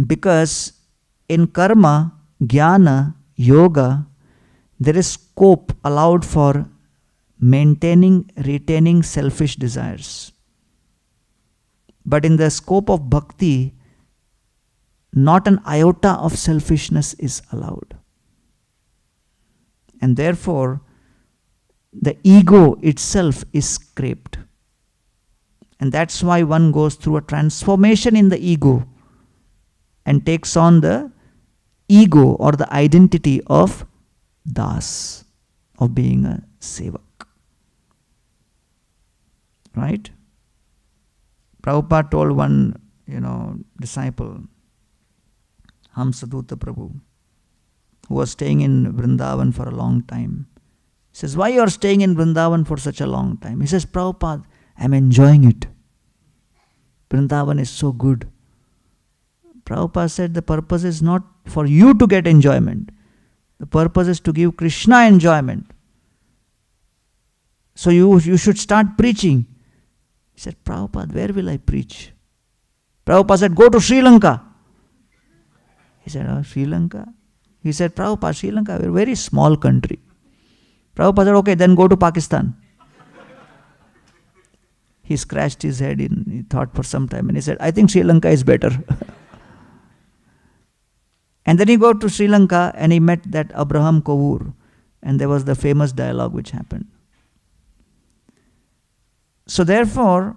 because in karma, jnana, yoga, there is scope allowed for maintaining, retaining selfish desires. But in the scope of bhakti, not an iota of selfishness is allowed. And therefore, the ego itself is scraped. And that's why one goes through a transformation in the ego and takes on the ego or the identity of das, of being a sevak. Right? Prabhupada told one, disciple, Hamsaduta Prabhu, who was staying in Vrindavan for a long time. He says, why you are staying in Vrindavan for such a long time? He says, Prabhupada, I'm enjoying it. Vrindavan is so good. Prabhupada said the purpose is not for you to get enjoyment. The purpose is to give Krishna enjoyment. So you should start preaching. He said, Prabhupada, where will I preach? Prabhupada said, go to Sri Lanka. He said, oh, Sri Lanka? He said, Prabhupada, Sri Lanka, we're a very small country. Prabhupada said, okay, then go to Pakistan. He scratched his head, he thought for some time, and he said, I think Sri Lanka is better. And then he go to Sri Lanka and he met that Abraham Kovur, and there was the famous dialogue which happened. So therefore,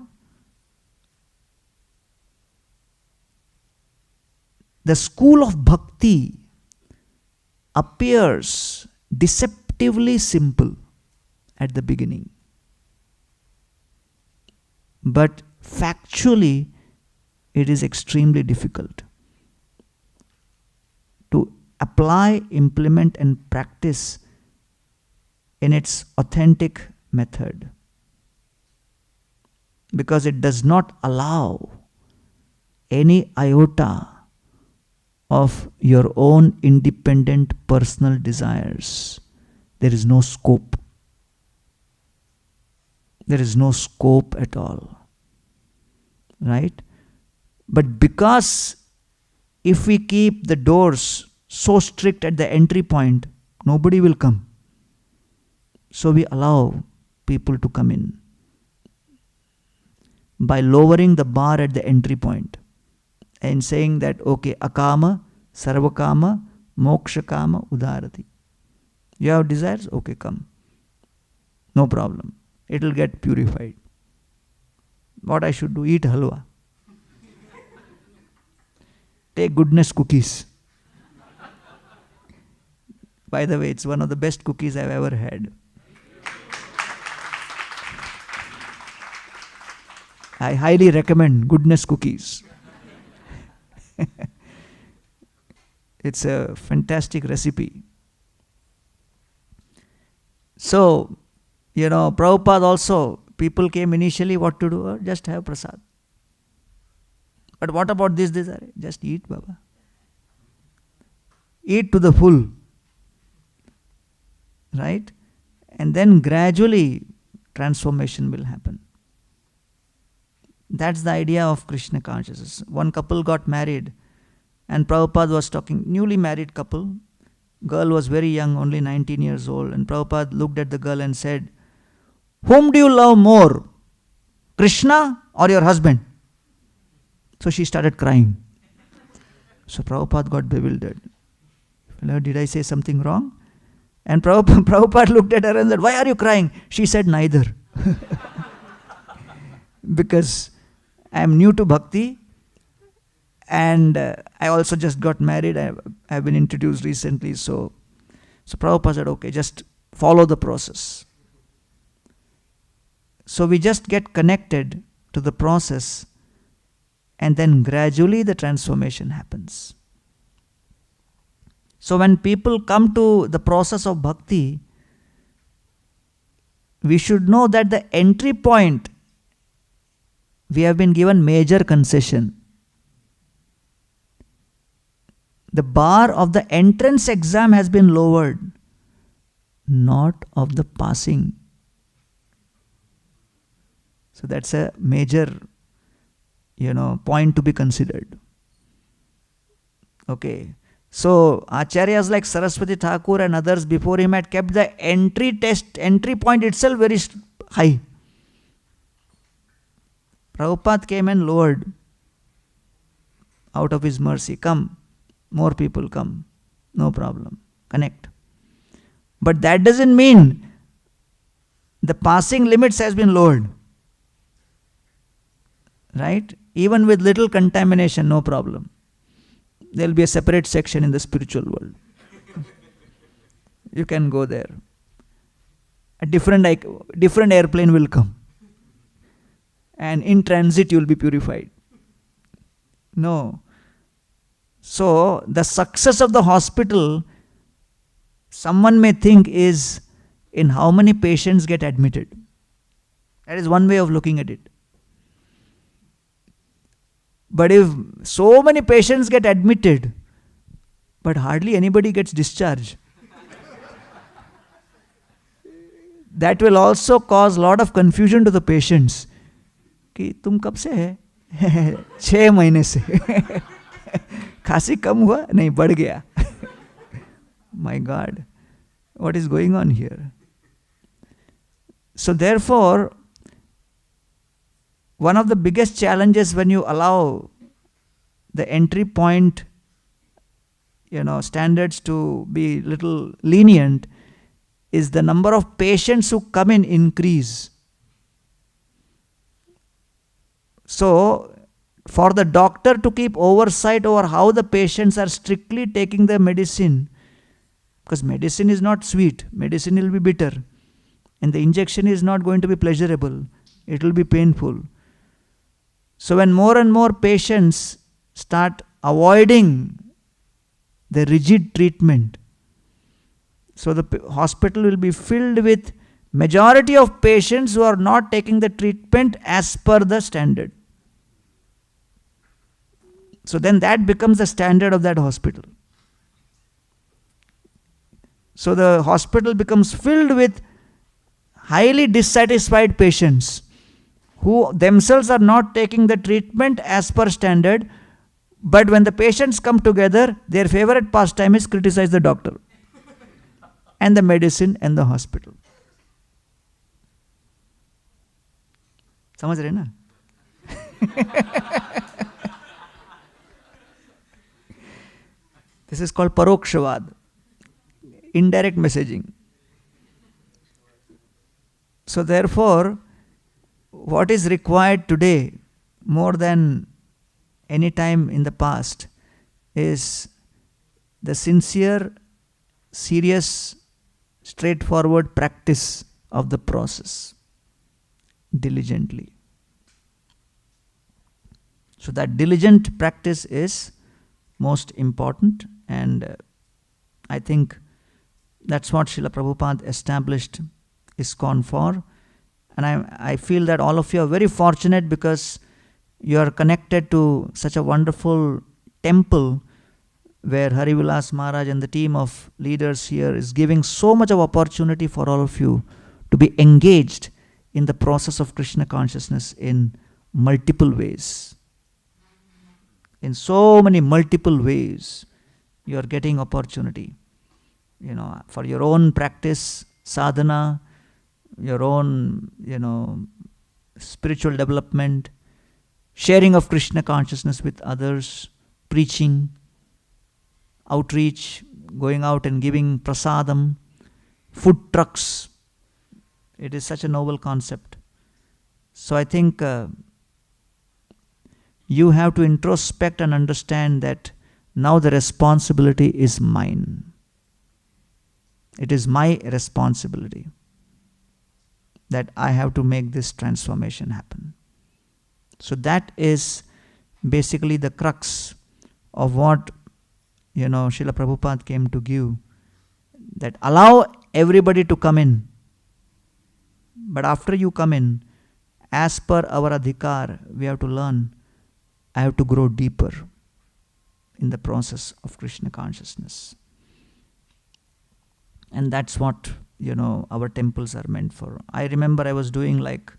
the school of bhakti appears deceptively simple at the beginning. But factually, it is extremely difficult to apply, implement and practice in its authentic method, because it does not allow any iota of your own independent personal desires. There is no scope. There is no scope at all. Right? But because if we keep the doors so strict at the entry point, nobody will come. So we allow people to come in by lowering the bar at the entry point and saying that, okay, akama, sarvakama, mokshakama, udarati. You have desires? Okay, come. No problem. It will get purified. What I should do? Eat halwa. Take goodness cookies. By the way, it's one of the best cookies I've ever had. I highly recommend goodness cookies. It's a fantastic recipe. So, Prabhupada also, people came initially, what to do? Just have prasad. But what about this? Just eat, Baba. Eat to the full. Right? And then gradually transformation will happen. That's the idea of Krishna consciousness. One couple got married and Prabhupada was talking, newly married couple. Girl was very young, only 19 years old. And Prabhupada looked at the girl and said, whom do you love more? Krishna or your husband? So she started crying. So Prabhupada got bewildered. Did I say something wrong? And Prabhupada looked at her and said, why are you crying? She said, neither. Because I am new to Bhakti and I also just got married. I've been introduced recently. So Prabhupada said, okay, just follow the process. So we just get connected to the process and then gradually the transformation happens. So when people come to the process of bhakti, we should know that the entry point, we have been given major concession. The bar of the entrance exam has been lowered, not of the passing. So that's a major, point to be considered. Okay. So Acharyas like Saraswati Thakur and others before him had kept the entry point itself very high. Prabhupada came and lowered out of his mercy. Come, more people come. No problem. Connect. But that doesn't mean the passing limits has been lowered. Right? Even with little contamination, no problem. There will be a separate section in the spiritual world. You can go there. A different airplane will come. And in transit you will be purified. No. So, the success of the hospital, someone may think, is in how many patients get admitted. That is one way of looking at it. But if so many patients get admitted, but hardly anybody gets discharged, that will also cause a lot of confusion to the patients. कि तुम कब से है? 6 महीने से. खांसी कम हुआ? नहीं, बढ़ गया. My God, what is going on here? So therefore, one of the biggest challenges when you allow the entry point, standards to be little lenient is the number of patients who come in increase. So, for the doctor to keep oversight over how the patients are strictly taking the medicine, because medicine is not sweet, medicine will be bitter, and the injection is not going to be pleasurable, it will be painful. So when more and more patients start avoiding the rigid treatment, so the hospital will be filled with majority of patients who are not taking the treatment as per the standard. So then that becomes the standard of that hospital. So the hospital becomes filled with highly dissatisfied patients who themselves are not taking the treatment as per standard, But when the patients come together, their favorite pastime is criticize the doctor and the medicine and the hospital. समझ रहे ना? This is called parokshavad, indirect messaging. So therefore, what is required today more than any time in the past is the sincere, serious, straightforward practice of the process diligently. So that diligent practice is most important, and I think that's what Srila Prabhupada established ISKCON for. And I feel that all of you are very fortunate because you are connected to such a wonderful temple where Hari Vilas Maharaj and the team of leaders here is giving so much of opportunity for all of you to be engaged in the process of Krishna consciousness in multiple ways. In so many multiple ways, you are getting opportunity, for your own practice, sadhana, your own, spiritual development, sharing of Krishna consciousness with others, preaching, outreach, going out and giving prasadam, food trucks. It is such a noble concept. So I think you have to introspect and understand that now the responsibility is mine. It is my responsibility that I have to make this transformation happen. So that is basically the crux of what Srila Prabhupada came to give, that allow everybody to come in. But after you come in, as per our adhikar, we have to learn, I have to grow deeper in the process of Krishna consciousness. And that's what, our temples are meant for. I remember I was doing like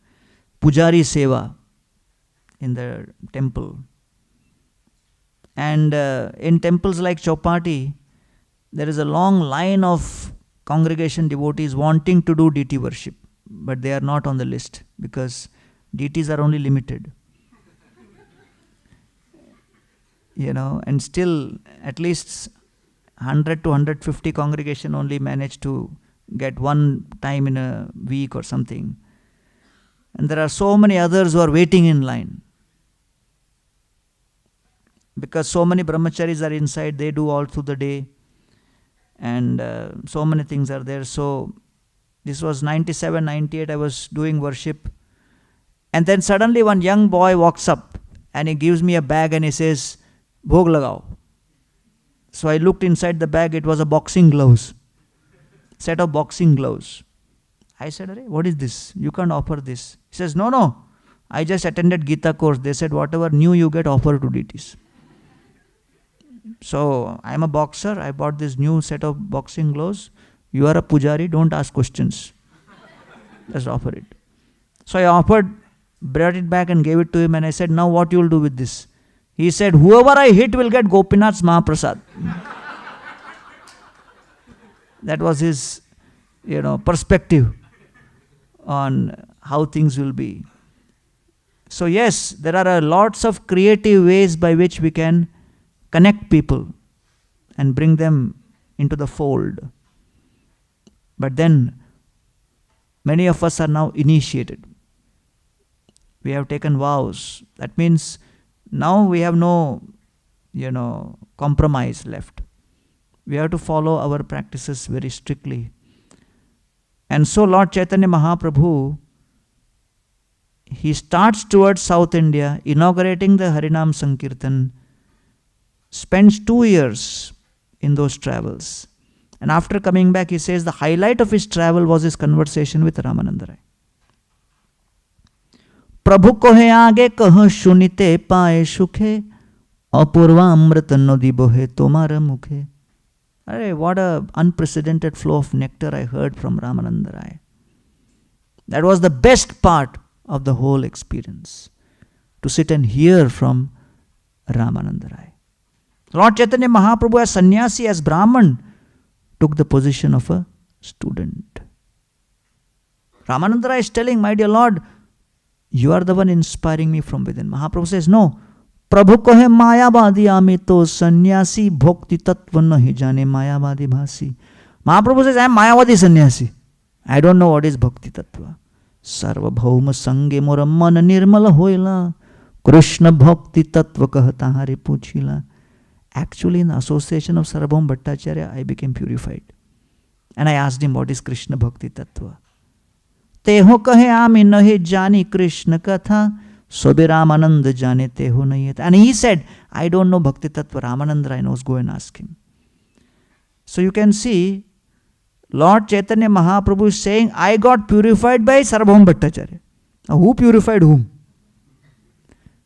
Pujari Seva in the temple. And in temples like Chowpatty, there is a long line of congregation devotees wanting to do deity worship, but they are not on the list because deities are only limited. And still at least 100 to 150 congregation only manage to get one time in a week or something. And there are so many others who are waiting in line. Because so many brahmacharis are inside, they do all through the day. And so many things are there. So this was 97, 98, I was doing worship. And then suddenly one young boy walks up and he gives me a bag and he says, Bhog lagao. So I looked inside the bag, it was a boxing gloves. Set of boxing gloves. I said, Arey, what is this? You can't offer this. He says, no. I just attended Gita course. They said, whatever new you get, offer to deities. So I am a boxer. I bought this new set of boxing gloves. You are a pujari. Don't ask questions. Just offer it. So I brought it back and gave it to him. And I said, now what you will do with this? He said, whoever I hit will get Gopinath's Mahaprasad. That was his, perspective on how things will be. So yes, there are lots of creative ways by which we can connect people and bring them into the fold. But then, many of us are now initiated. We have taken vows. That means now we have no, compromise left. We have to follow our practices very strictly. And so Lord Chaitanya Mahaprabhu, he starts towards South India, inaugurating the Harinam Sankirtan, spends 2 years in those travels. And after coming back, he says the highlight of his travel was his conversation with Ramananda Rai. Prabhu kohe aage kah shunite paye sukhe, apurva amrit nadi bohe tomara mukhe. What a unprecedented flow of nectar I heard from Ramananda Rai. That was the best part of the whole experience, to sit and hear from Ramananda Rai. Lord Chaitanya Mahaprabhu as sannyasi, as Brahman, took the position of a student. Ramananda is telling, my dear Lord, you are the one inspiring me from within. Mahaprabhu says, no. Prabhu kohe mayavadi ame to sannyasi bhakti tattva nahi jane mayavadi bhasi. Mahaprabhu says, I am mayavadi sannyasi. I don't know what is bhakti tattva. Sarva bhauma sange mora man nirmala hoila. Krishna bhakti tattva kahata hari puchila. Actually, in the association of Sarvabhauma Bhattacharya, I became purified. And I asked him, what is Krishna bhakti tattva? Teho kahe aami nahi jani Krishna katha, sobe Ramananda jane teho nahi. And he said, I don't know bhakti tattva. Ramananda I knows, go and ask him. So you can see, Lord Chaitanya Mahaprabhu is saying, I got purified by Sarvabhauma Bhattacharya. Now who purified whom?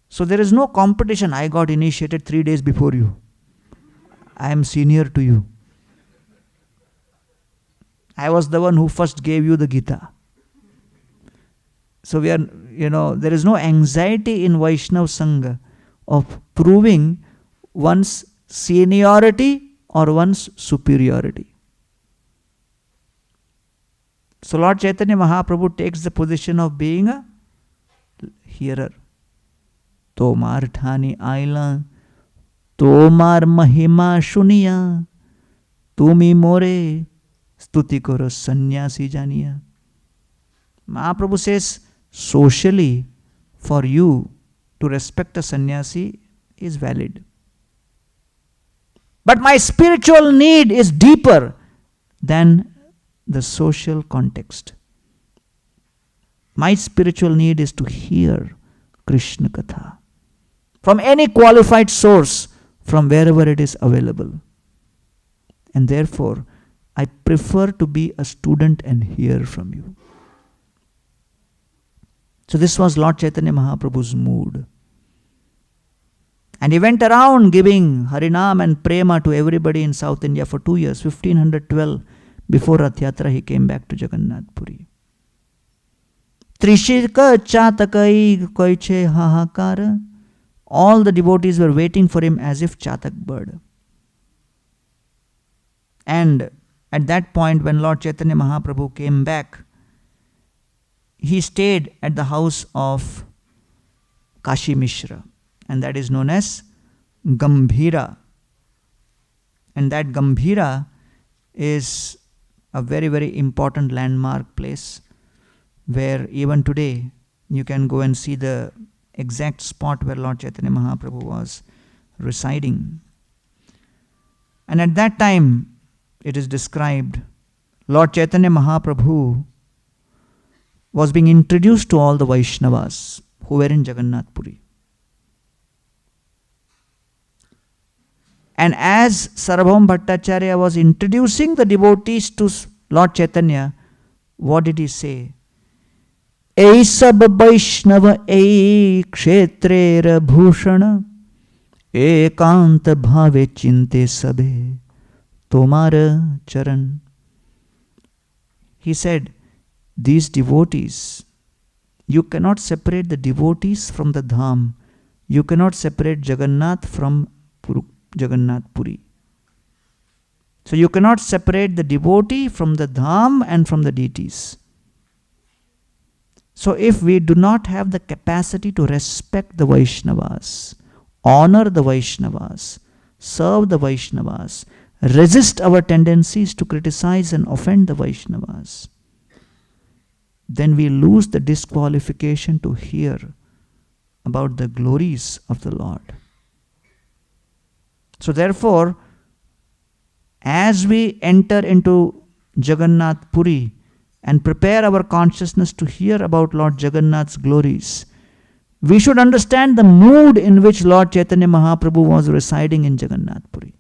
So there is no competition. I got initiated 3 days before you. I am senior to you. I was the one who first gave you the Gita. So we are, there is no anxiety in Vaishnava Sangha of proving one's seniority or one's superiority. So Lord Chaitanya Mahaprabhu takes the position of being a hearer. Tomar thani aila, tomar mahima shuniya, tumi more stuti karo sannyasi janiya. Mahaprabhu says, socially, for you to respect a sannyasi is valid. But my spiritual need is deeper than the social context. My spiritual need is to hear Krishna Katha from any qualified source, from wherever it is available. And therefore, I prefer to be a student and hear from you. So this was Lord Chaitanya Mahaprabhu's mood. And he went around giving Harinam and Prema to everybody in South India for 2 years, 1512. Before Rath Yatra, he came back to Jagannath Puri. Trishika chatakai koiche hahakara. All the devotees were waiting for him as if chatak bird. And at that point, when Lord Chaitanya Mahaprabhu came back, he stayed at the house of Kashi Mishra, and that is known as Gambhira. And that Gambhira is a very, very important landmark place where even today you can go and see the exact spot where Lord Chaitanya Mahaprabhu was residing. And at that time, it is described, Lord Chaitanya Mahaprabhu was being introduced to all the Vaishnavas who were in Jagannath Puri. And as Sarvabhauma Bhattacharya was introducing the devotees to Lord Chaitanya, what did he say? Ei sab Vaishnava ei kshetrera bhushana ekant bhave chinte sabe tomara charan. He said, these devotees, you cannot separate the devotees from the dham. You cannot separate Jagannath from Jagannath Puri. So you cannot separate the devotee from the dham and from the deities. So if we do not have the capacity to respect the Vaishnavas, honor the Vaishnavas, serve the Vaishnavas, resist our tendencies to criticize and offend the Vaishnavas, then we lose the disqualification to hear about the glories of the Lord. So therefore, as we enter into Jagannath Puri and prepare our consciousness to hear about Lord Jagannath's glories, we should understand the mood in which Lord Chaitanya Mahaprabhu was residing in Jagannath Puri.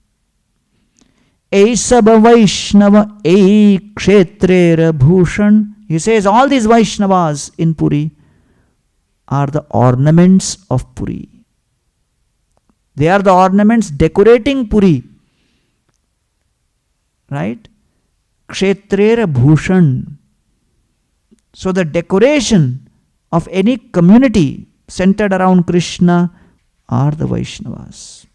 Ei sab Vaishnava ei kshetrera bhushan. He says all these Vaishnavas in Puri are the ornaments of Puri. They are the ornaments decorating Puri. Right? Kshetrera bhushan. So the decoration of any community centered around Krishna are the Vaishnavas.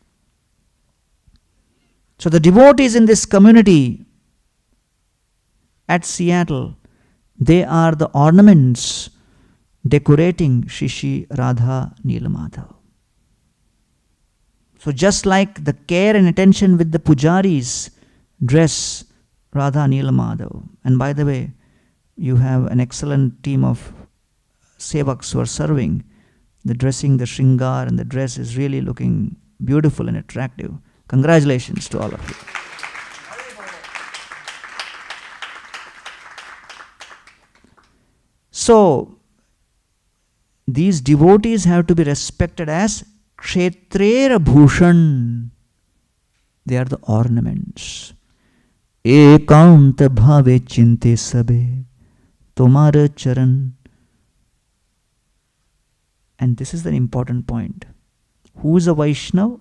So the devotees in this community at Seattle, they are the ornaments decorating Shri Radha Neelamadhav. So just like the care and attention with the pujaris dress Radha Neelamadhav, and by the way, you have an excellent team of sevaks who are serving. The dressing, the shringar and the dress is really looking beautiful and attractive. Congratulations to all of you. So, these devotees have to be respected as Kshetrera Bhushan. They are the ornaments. Ekanta bhave chinte sabe tomara charan. And this is the important point. Who is a Vaishnav?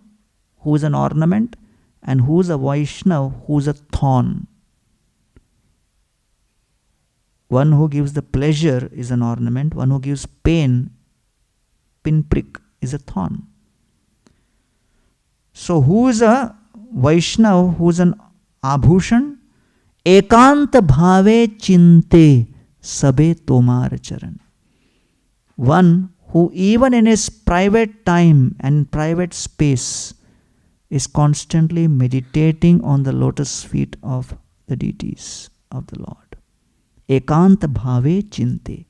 Who is an ornament? And who is a Vaishnav? Who is a thorn? One who gives the pleasure is an ornament. One who gives pain, pinprick, is a thorn. So who is a Vaishnav? Who is an Abhushan? Ekanta bhave chinte sabe tomar charan. One who even in his private time and private space is constantly meditating on the lotus feet of the deities of the Lord. Ekanta bhave chinte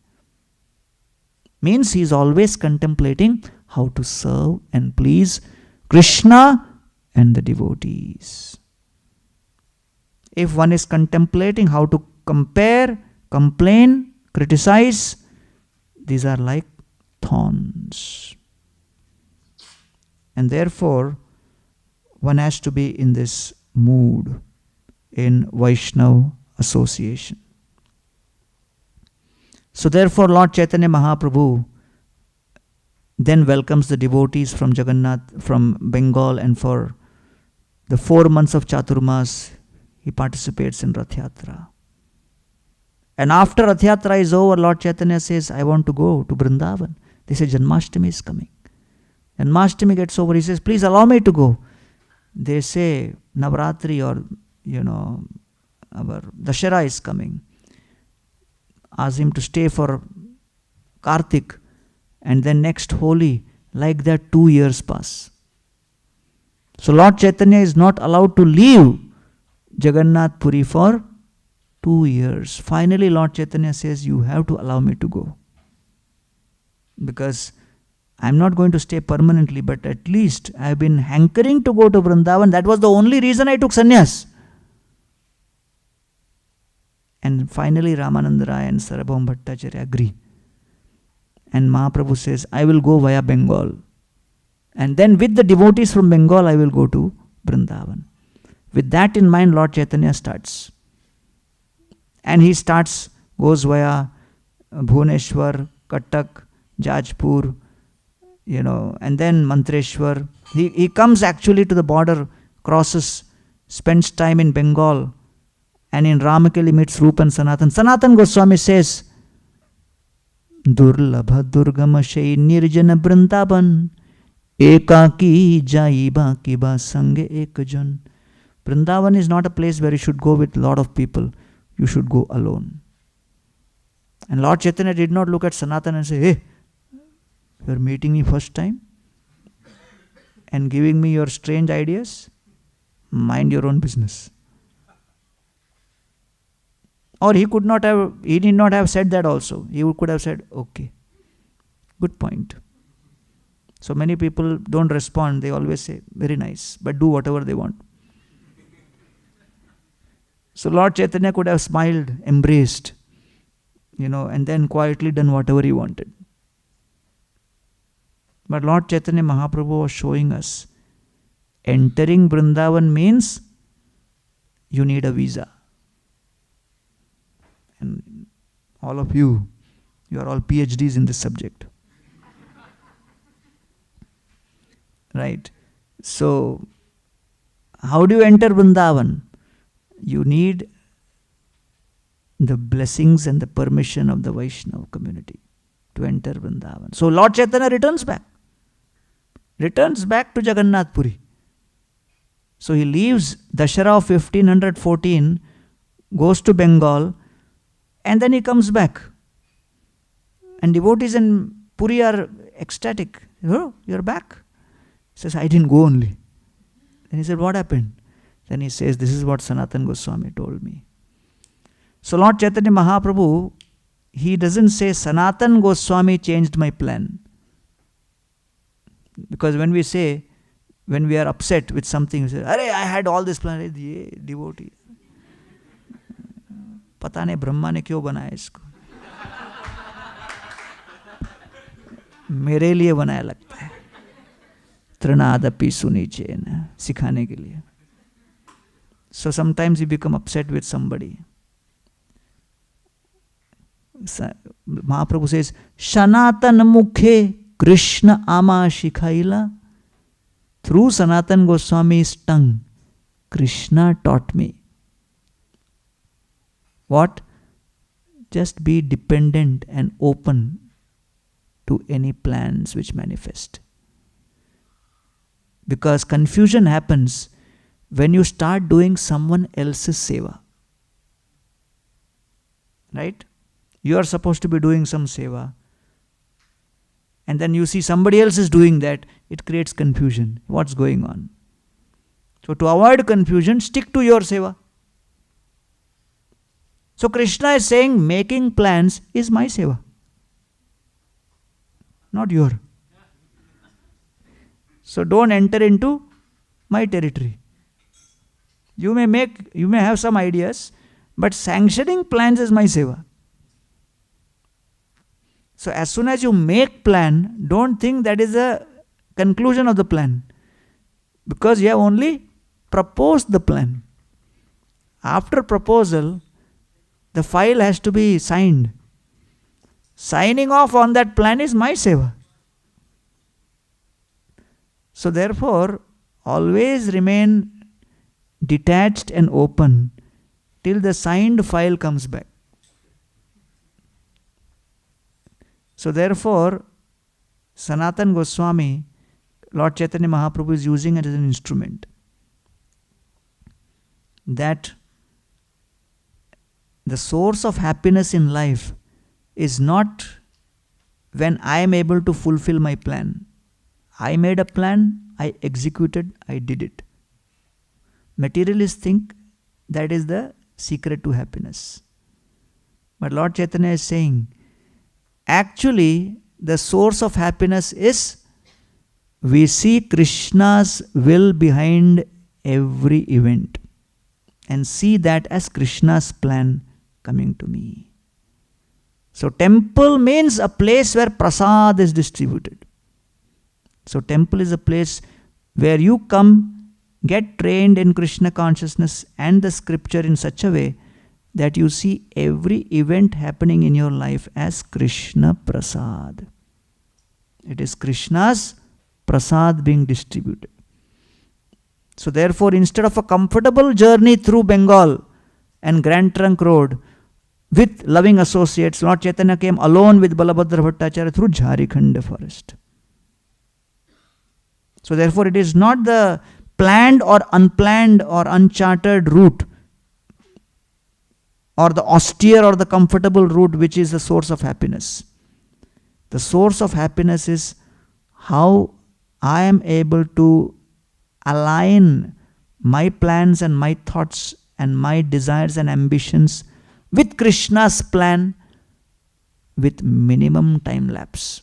means he is always contemplating how to serve and please Krishna and the devotees. If one is contemplating how to compare, complain, criticize, these are like thorns. And therefore, one has to be in this mood in Vaishnava association. So therefore, Lord Chaitanya Mahaprabhu then welcomes the devotees from Jagannath, from Bengal, and for the 4 months of Chaturmas, he participates in Rath Yatra. And after Rath Yatra is over, Lord Chaitanya says, I want to go to Vrindavan. They say, Janmashtami is coming. Janmashtami gets over, he says, please allow me to go. They say, Navratri or, our Dashera is coming. Ask him to stay for Kartik, and then next Holi, like that 2 years pass. So Lord Chaitanya is not allowed to leave Jagannath Puri for 2 years. Finally, Lord Chaitanya says, you have to allow me to go. Because I am not going to stay permanently, but at least I have been hankering to go to Vrindavan. That was the only reason I took sannyas. And finally Ramananda Rai and Sarabham Bhattacharya agree. And Mahaprabhu says, I will go via Bengal. And then with the devotees from Bengal, I will go to Vrindavan. With that in mind, Lord Chaitanya starts. And he goes via Bhubaneswar, Cuttack, Jajpur, and then Mantreshwar. He comes actually to the border, crosses, spends time in Bengal, and in Ramakeli meets Rupa and Sanatan. Sanatan Goswami says, Durlabha Durgama Shai Nirjana Vrindavan Ekaki Jaiba Kiba Sange Ekajan. Vrindavan is not a place where you should go with a lot of people. You should go alone. And Lord Chaitanya did not look at Sanatan and say, hey, you are meeting me first time and giving me your strange ideas? Mind your own business. Or he did not have said that also. He could have said, okay, good point. So many people don't respond. They always say, very nice, but do whatever they want. So Lord Chaitanya could have smiled, embraced, and then quietly done whatever he wanted. But Lord Chaitanya Mahaprabhu was showing us, entering Vrindavan means you need a visa. And all of you are all PhDs in this subject. Right? So, how do you enter Vrindavan? You need the blessings and the permission of the Vaishnava community to enter Vrindavan. So, Lord Chaitanya returns back to Jagannath Puri. So he leaves Dashara of 1514, goes to Bengal, and then he comes back. And devotees in Puri are ecstatic. Oh, you're back. He says, I didn't go only. Then he said, what happened? Then he says, this is what Sanatana Goswami told me. So Lord Chaitanya Mahaprabhu, he doesn't say Sanatana Goswami changed my plan. Because when we are upset with something, we say, Arey, I had all this plan. Ye devotee. Pata nahi Brahma ne क्यों बनाया इसको? मेरे लिए बनाया लगता है. Trinaadapi sunichena, सिखाने के लिए. So sometimes you become upset with somebody. Mahaprabhu says, Sanatana mukhe Krishna ama shikhaila. Through Sanatana Goswami's tongue, Krishna taught me. What? Just be dependent and open to any plans which manifest. Because confusion happens when you start doing someone else's seva. Right? You are supposed to be doing some seva. And then you see somebody else is doing that. It creates confusion. What's going on? So to avoid confusion, stick to your seva. So Krishna is saying, making plans is my seva. Not your. So don't enter into my territory. You may have some ideas, but sanctioning plans is my seva. So as soon as you make plan, don't think that is the conclusion of the plan. Because you have only proposed the plan. After proposal, the file has to be signed. Signing off on that plan is my seva. So therefore, always remain detached and open till the signed file comes back. So therefore, Sanatana Goswami, Lord Chaitanya Mahaprabhu is using it as an instrument. That the source of happiness in life is not when I am able to fulfill my plan. I made a plan, I executed, I did it. Materialists think that is the secret to happiness. But Lord Chaitanya is saying, actually, the source of happiness is we see Krishna's will behind every event and see that as Krishna's plan coming to me. So temple means a place where prasad is distributed. So temple is a place where you come, get trained in Krishna consciousness and the scripture in such a way that you see every event happening in your life as Krishna Prasad. It is Krishna's Prasad being distributed. So therefore, instead of a comfortable journey through Bengal and Grand Trunk Road with loving associates, Lord Chaitanya came alone with Balabhadra Bhattacharya through Jharikhand forest. So therefore, it is not the planned or unplanned or uncharted route or the austere or the comfortable route which is the source of happiness. The source of happiness is how I am able to align my plans and my thoughts and my desires and ambitions with Krishna's plan with minimum time lapse.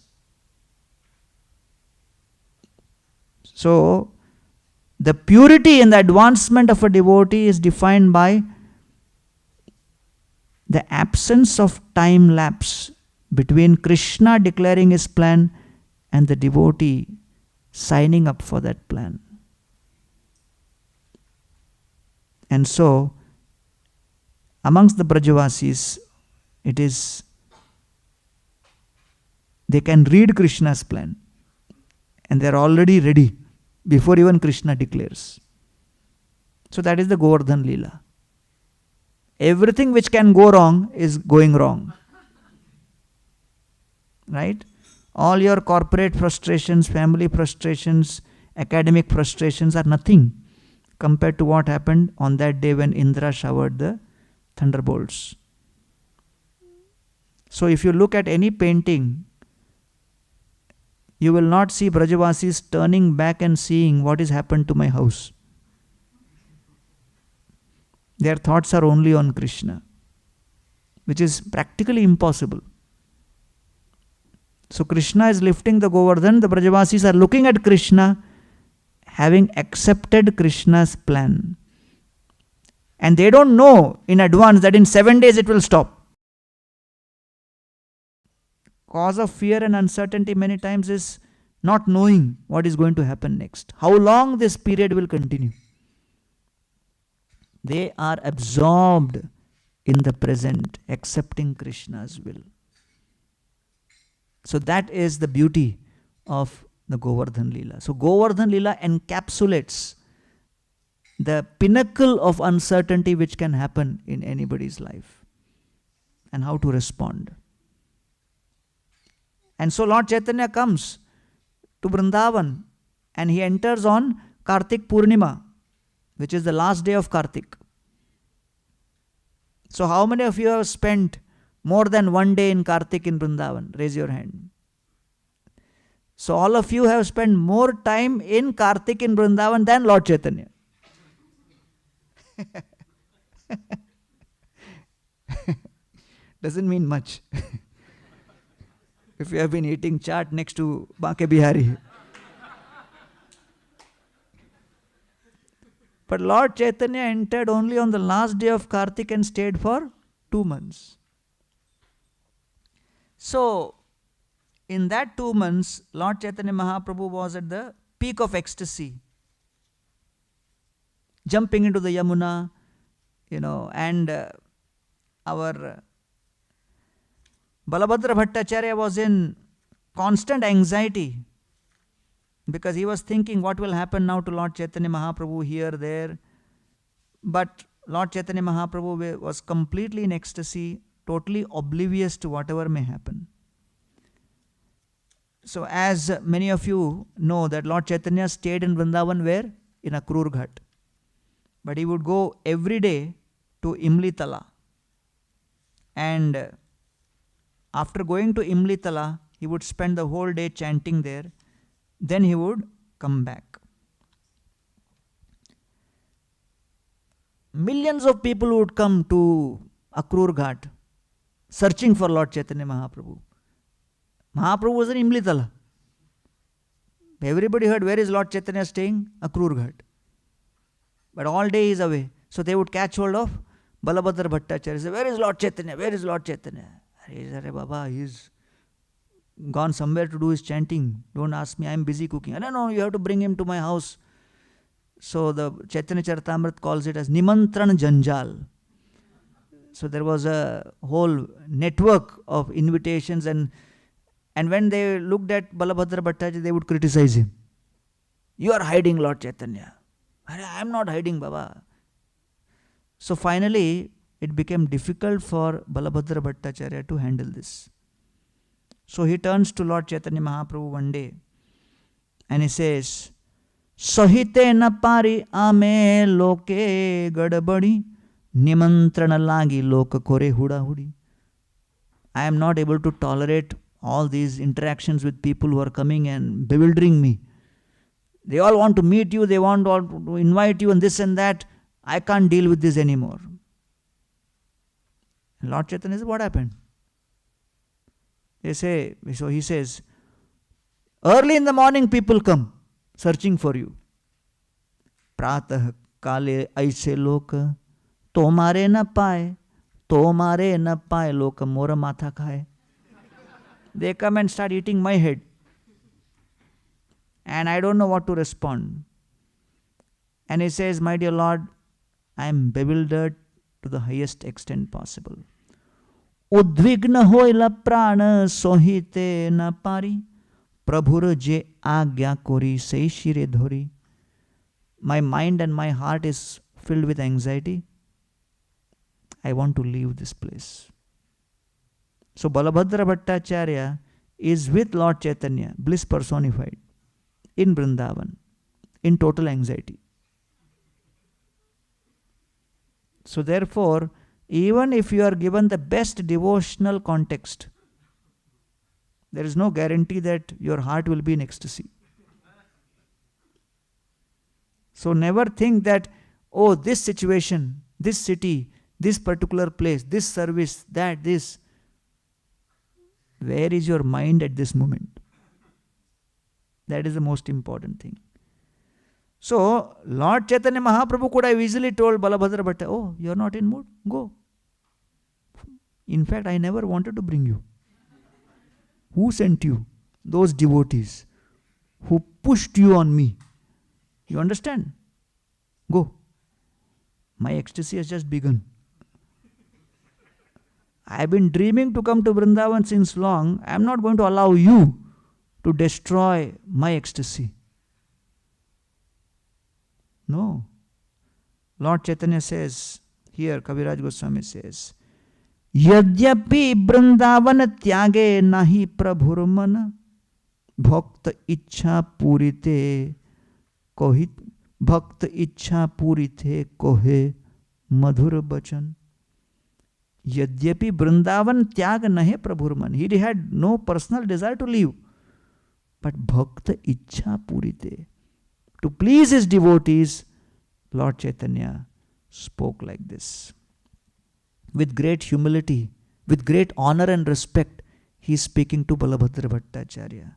So, the purity and the advancement of a devotee is defined by the absence of time lapse between Krishna declaring his plan and the devotee signing up for that plan. And so, amongst the Brajavasis, it is, they can read Krishna's plan and they are already ready before even Krishna declares. So that is the Govardhan Leela. Everything which can go wrong is going wrong. Right? All your corporate frustrations, family frustrations, academic frustrations are nothing compared to what happened on that day when Indra showered the thunderbolts. So if you look at any painting, you will not see Brajavasis turning back and seeing what has happened to my house. Their thoughts are only on Krishna, which is practically impossible. So Krishna is lifting the Govardhan, the Brajavasis are looking at Krishna, having accepted Krishna's plan. And they don't know in advance that in 7 days it will stop. Cause of fear and uncertainty many times is not knowing what is going to happen next. How long this period will continue. They are absorbed in the present, accepting Krishna's will. So that is the beauty of the Govardhan Leela. So Govardhan Leela encapsulates the pinnacle of uncertainty which can happen in anybody's life and how to respond. And so Lord Chaitanya comes to Vrindavan and he enters on Kartik Purnima, which is the last day of Kartik. So how many of you have spent more than 1 day in Kartik in Vrindavan? Raise your hand. So all of you have spent more time in Kartik in Vrindavan than Lord Chaitanya. Doesn't mean much. If you have been eating chaat next to Banke Bihari. But Lord Chaitanya entered only on the last day of Kartik and stayed for 2 months. So, in that 2 months, Lord Chaitanya Mahaprabhu was at the peak of ecstasy. Jumping into the Yamuna, and our Balabhadra Bhattacharya was in constant anxiety because he was thinking what will happen now to Lord Chaitanya Mahaprabhu here, there. But Lord Chaitanya Mahaprabhu was completely in ecstasy, totally oblivious to whatever may happen. So as many of you know that Lord Chaitanya stayed in Vrindavan where? In Akrur Ghat. But he would go every day to Imlitala. And after going to Imlitala, he would spend the whole day chanting there. Then he would come back. Millions of people would come to Akrur Ghat searching for Lord Chaitanya Mahaprabhu. Mahaprabhu was in Imlitala. Everybody heard, where is Lord Chaitanya staying? Akrur Ghat. But all day he is away. So they would catch hold of Balabhadra Bhattacharya. Say, where is Lord Chaitanya? Where is Lord Chaitanya? Arey Baba, he's gone somewhere to do his chanting. Don't ask me, I am busy cooking. No, you have to bring him to my house. So the Chaitanya Charitamrita calls it as Nimantran Janjal. So there was a whole network of invitations, and when they looked at Balabhadra Bhattacharya, they would criticize him. You are hiding Lord Chaitanya. I am not hiding, Baba. So finally, it became difficult for Balabhadra Bhattacharya to handle this. So he turns to Lord Chaitanya Mahaprabhu one day and he says, Sahite na pari ame loke gadabadi nimantrana lagi loka kore huda hudi. I am not able to tolerate all these interactions with people who are coming and bewildering me. They all want to meet you, they want all to invite you and this and that. I can't deal with this anymore. And Lord Chaitanya says, what happened? They say, so he says, early in the morning people come searching for you. Pratah kale aise loka tomare na paye loka mora matha khaye. They come and start eating my head. And I don't know what to respond. And he says, my dear Lord, I am bewildered to the highest extent possible. Udvigna hoila prana sohite na pari prabhur je agya kori sei shire dhori. My mind and my heart is filled with anxiety. I want to leave this place. So Balabhadra Bhattacharya is with Lord Chaitanya, bliss personified, in Vrindavan, in total anxiety. So therefore, even if you are given the best devotional context, there is no guarantee that your heart will be in ecstasy. So never think that, oh, this situation, this city, this particular place, this service, that, this. Where is your mind at this moment? That is the most important thing. So, Lord Chaitanya Mahaprabhu could have easily told Balabhadra Bhatta, oh, you are not in mood, go. In fact, I never wanted to bring you. Who sent you? Those devotees who pushed you on me. You understand? Go. My ecstasy has just begun. I have been dreaming to come to Vrindavan since long. I am not going to allow you to destroy my ecstasy. No. Lord Chaitanya says, here Kaviraj Goswami says, Yadyapi Vrindavan tyage nahi prabhur man bhakta ichha purite kohit bhakta ichha purite kohe madhur bachan. Yadyapi Vrindavan tyag nahe prabhur man. He had no personal desire to leave. But bhakta ichha purite. To please his devotees, Lord Chaitanya spoke like this. With great humility, with great honor and respect, he is speaking to Balabhadra Bhattacharya.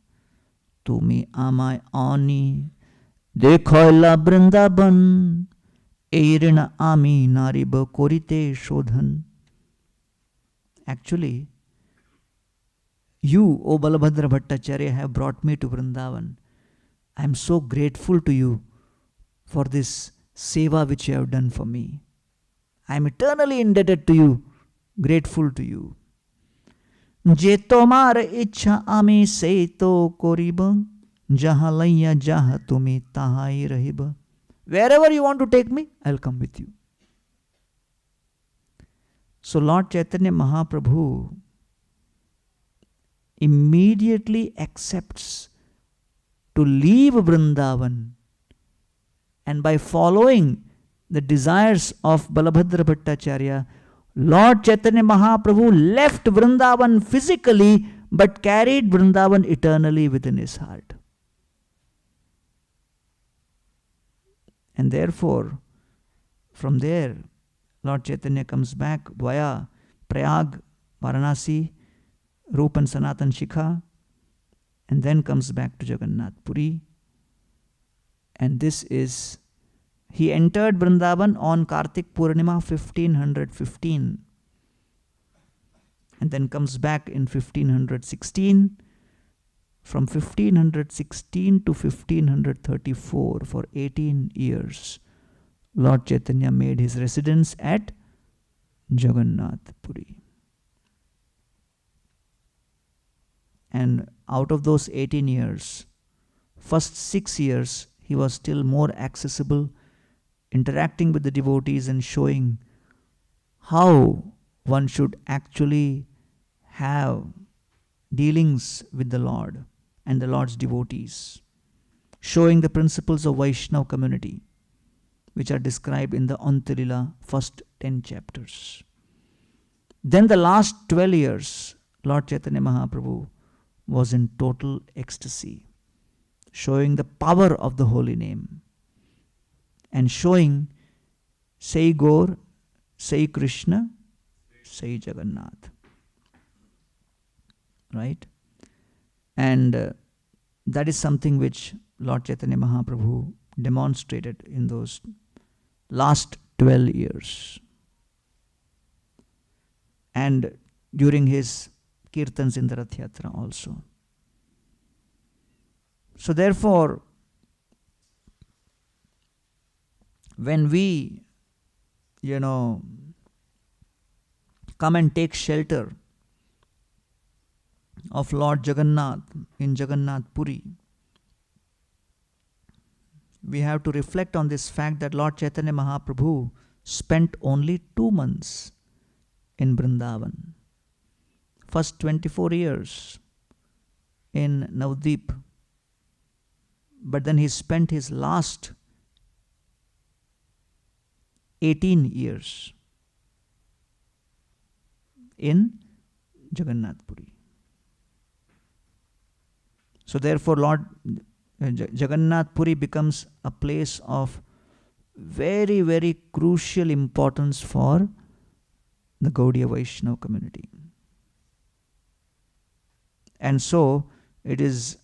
Tumi amai ani dekhoila Vrindavan eirina ami nariba korite shodhan. Actually, you, O Balabhadra Bhattacharya, have brought me to Vrindavan. I am so grateful to you for this seva which you have done for me. I am eternally indebted to you, grateful to you. Je tomar ichha ami seito koriba, jaha laiya jaha tumi tahai rahiba. Wherever you want to take me, I will come with you. So Lord Chaitanya Mahaprabhu immediately accepts to leave Vrindavan, and by following the desires of Balabhadra Bhattacharya, Lord Chaitanya Mahaprabhu left Vrindavan physically but carried Vrindavan eternally within his heart. And therefore, from there, Lord Chaitanya comes back via Prayag, Varanasi, Rup and Sanatan Shikha, and then comes back to Jagannath Puri. And this is, he entered Vrindavan on Kartik Purnima 1515, and then comes back in 1516. From 1516 to 1534, for 18 years, Lord Chaitanya made his residence at Jagannath Puri. And out of those 18 years, first 6 years, he was still more accessible, interacting with the devotees and showing how one should actually have dealings with the Lord and the Lord's devotees, showing the principles of Vaishnava community, which are described in the Antilila first 10 chapters. Then the last 12 years, Lord Chaitanya Mahaprabhu was in total ecstasy, showing the power of the holy name and showing Sai Gaur, Sai Krishna, Sai Jagannath. Right? And that is something which Lord Chaitanya Mahaprabhu demonstrated in those last 12 years. And during his Kirtans in the Rath Yatra also. So therefore, when we, come and take shelter of Lord Jagannath in Jagannath Puri, we have to reflect on this fact that Lord Chaitanya Mahaprabhu spent only 2 months in Vrindavan. First 24 years in Navdeep, but then he spent his last 18 years in Jagannath Puri. So therefore Lord Jagannath Puri becomes a place of very, very crucial importance for the Gaudiya Vaishnava community. And so it is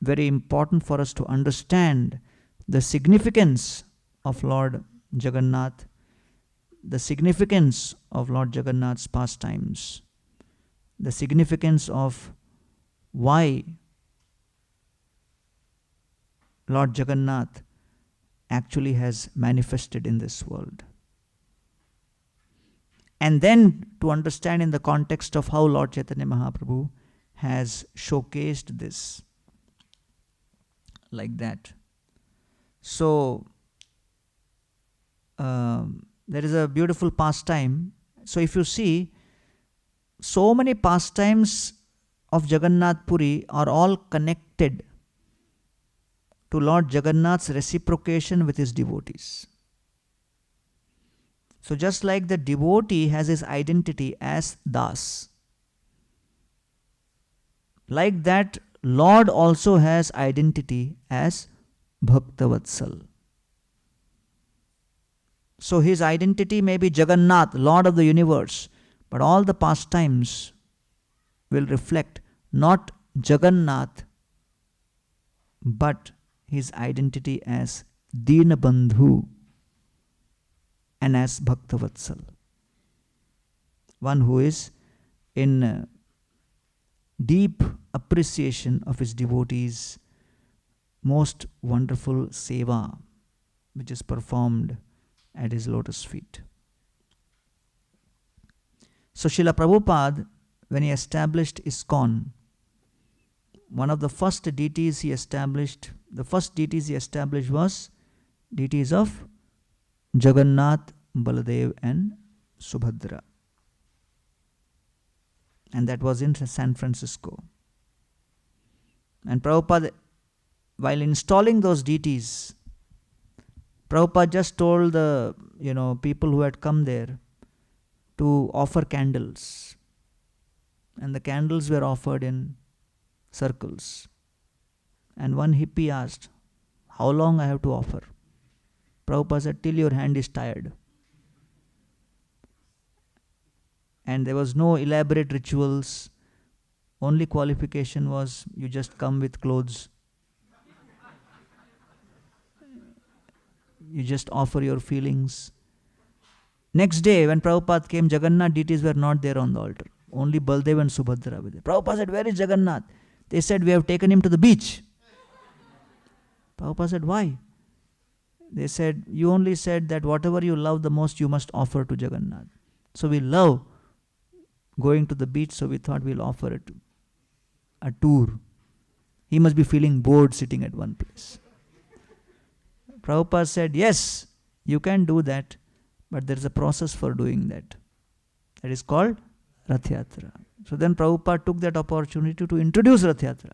very important for us to understand the significance of Lord Jagannath, the significance of Lord Jagannath's pastimes, the significance of why Lord Jagannath actually has manifested in this world. And then to understand in the context of how Lord Chaitanya Mahaprabhu has showcased this like that. So there is a beautiful pastime. So if you see, so many pastimes of Jagannath Puri are all connected to Lord Jagannath's reciprocation with his devotees. So just like the devotee has his identity as Das, like that Lord also has identity as Bhaktavatsal. So his identity may be Jagannath, Lord of the universe, but all the pastimes will reflect not Jagannath, but his identity as Dinabandhu and as Bhaktavatsal. One who is in deep appreciation of his devotees' most wonderful seva, which is performed at his lotus feet. So Srila Prabhupada, when he established ISKCON, one of the first deities he established was deities of Jagannath, Baladev and Subhadra. And that was in San Francisco. And Prabhupada, while installing those deities, Prabhupada just told the people who had come there to offer candles. And the candles were offered in circles. And one hippie asked, "How long I have to offer?" Prabhupada said, "Till your hand is tired." And there was no elaborate rituals. Only qualification was you just come with clothes. You just offer your feelings. Next day, when Prabhupada came, Jagannath deities were not there on the altar. Only Baldev and Subhadra were there. Prabhupada said, "Where is Jagannath?" They said, "We have taken him to the beach." Prabhupada said, "Why?" They said, "You only said that whatever you love the most, you must offer to Jagannath. So we love going to the beach, so we thought we'll offer it a tour. He must be feeling bored sitting at one place." Prabhupada said, "Yes, you can do that, but there is a process for doing that. That is called Rath Yatra." So then Prabhupada took that opportunity to introduce Rath Yatra.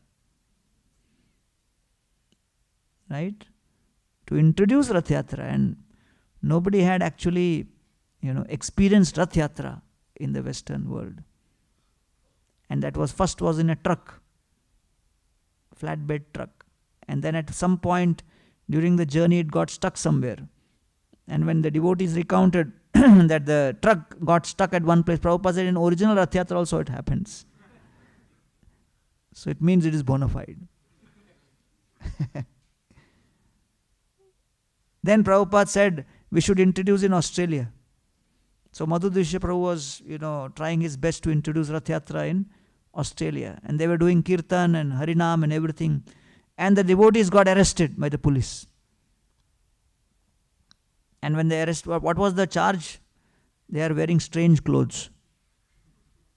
Right? To introduce Rath Yatra, and nobody had actually, experienced Rath Yatra in the Western world. And that was first was in a truck, flatbed truck. And then at some point during the journey it got stuck somewhere. And when the devotees recounted that the truck got stuck at one place, Prabhupada said in original Rath Yatra also it happens. So it means it is bona fide. Then Prabhupada said we should introduce in Australia. So Madhudishya Prabhu was, trying his best to introduce Rath Yatra in Australia. And they were doing Kirtan and Harinam and everything. And the devotees got arrested by the police. And when they arrested, what was the charge? They are wearing strange clothes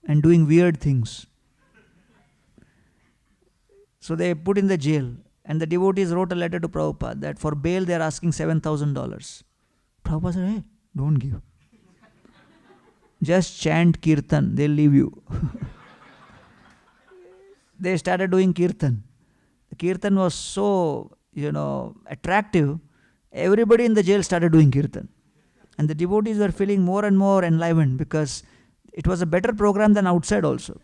and doing weird things. So they put in the jail. And the devotees wrote a letter to Prabhupada that for bail they are asking $7,000. Prabhupada said, "Hey, don't give. Just chant Kirtan, they'll leave you." They started doing Kirtan. The Kirtan was so, attractive. Everybody in the jail started doing Kirtan. And the devotees were feeling more and more enlivened because It was a better program than outside also.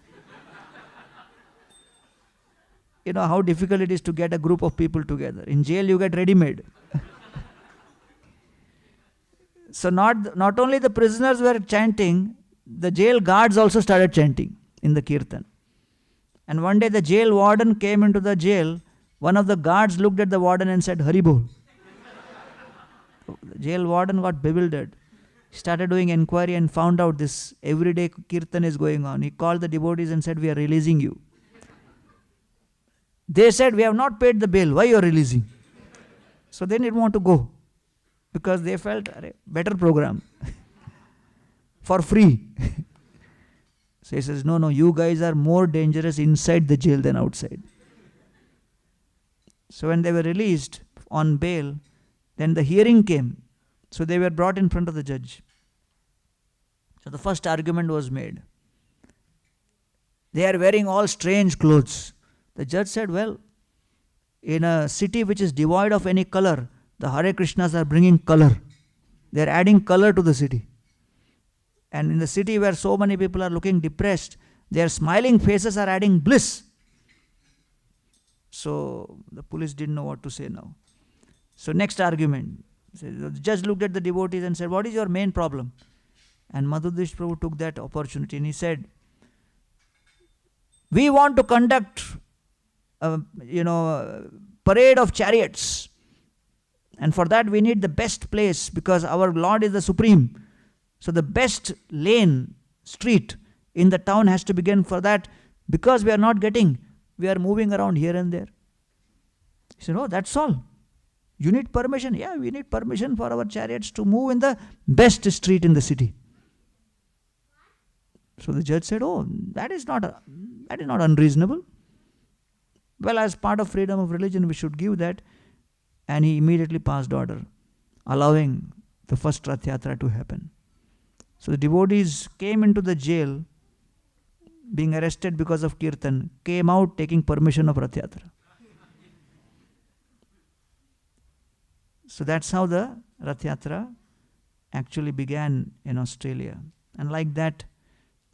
You know how difficult it is to get a group of people together. In jail you get ready-made. So not only the prisoners were chanting, the jail guards also started chanting in the kirtan. And one day the jail warden came into the jail. One of the guards looked at the warden and said, "Hari Bol." The jail warden got bewildered. He started doing inquiry and found out this everyday kirtan is going on. He called the devotees and said, "We are releasing you." They said, "We have not paid the bail. Why you are releasing?" So they didn't want to go because they felt better program for free. So he says, no, you guys are more dangerous inside the jail than outside. So when they were released on bail, then the hearing came. So they were brought in front of the judge. So the first argument was made. They are wearing all strange clothes. The judge said, well, in a city which is devoid of any color, the Hare Krishnas are bringing color. They are adding color to the city. And in the city where so many people are looking depressed, their smiling faces are adding bliss. So the police didn't know what to say now. So next argument. The judge looked at the devotees and said, what is your main problem? And Madhudish Prabhu took that opportunity and he said, we want to conduct a parade of chariots. And for that we need the best place because our Lord is the Supreme. So the best lane, street in the town has to begin. For that, because we are not getting, we are moving around here and there. He said, oh, that's all. You need permission? Yeah, we need permission for our chariots to move in the best street in the city. So the judge said, oh, that is not unreasonable. Well, as part of freedom of religion, we should give that. And he immediately passed order, allowing the first Rath Yatra to happen. So the devotees came into the jail, being arrested because of Kirtan, came out taking permission of Rath Yatra. So that's how the Rath Yatra actually began in Australia. And like that,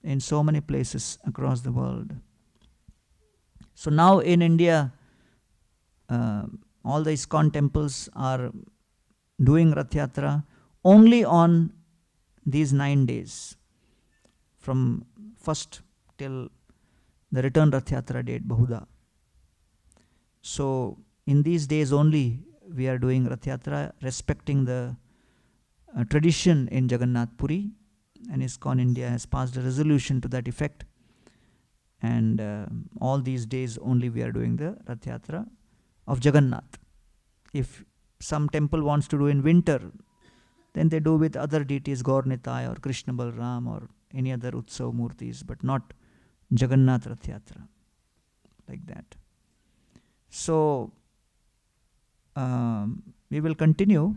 in so many places across the world. So now in India, all the ISKCON temples are doing Rath Yatra only on these 9 days, from first till the return Rath Yatra date, Bahuda. So in these days only we are doing Rath Yatra, respecting the tradition in Jagannath Puri, and ISKCON India has passed a resolution to that effect. And all these days only we are doing the Rath Yatra of Jagannath. If some temple wants to do in winter, then they do with other deities, Gaur Nitai or Krishna Balram or any other Utsav Murtis, but not Jagannath Rath Yatra, like that. So we will continue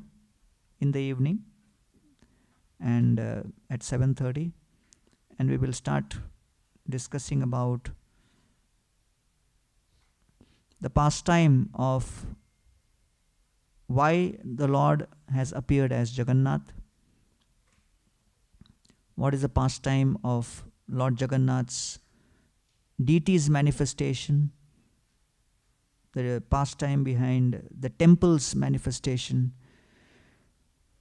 in the evening and at 7:30, and we will start discussing about the pastime of why the Lord has appeared as Jagannath. What is the pastime of Lord Jagannath's deity's manifestation, the pastime behind the temple's manifestation.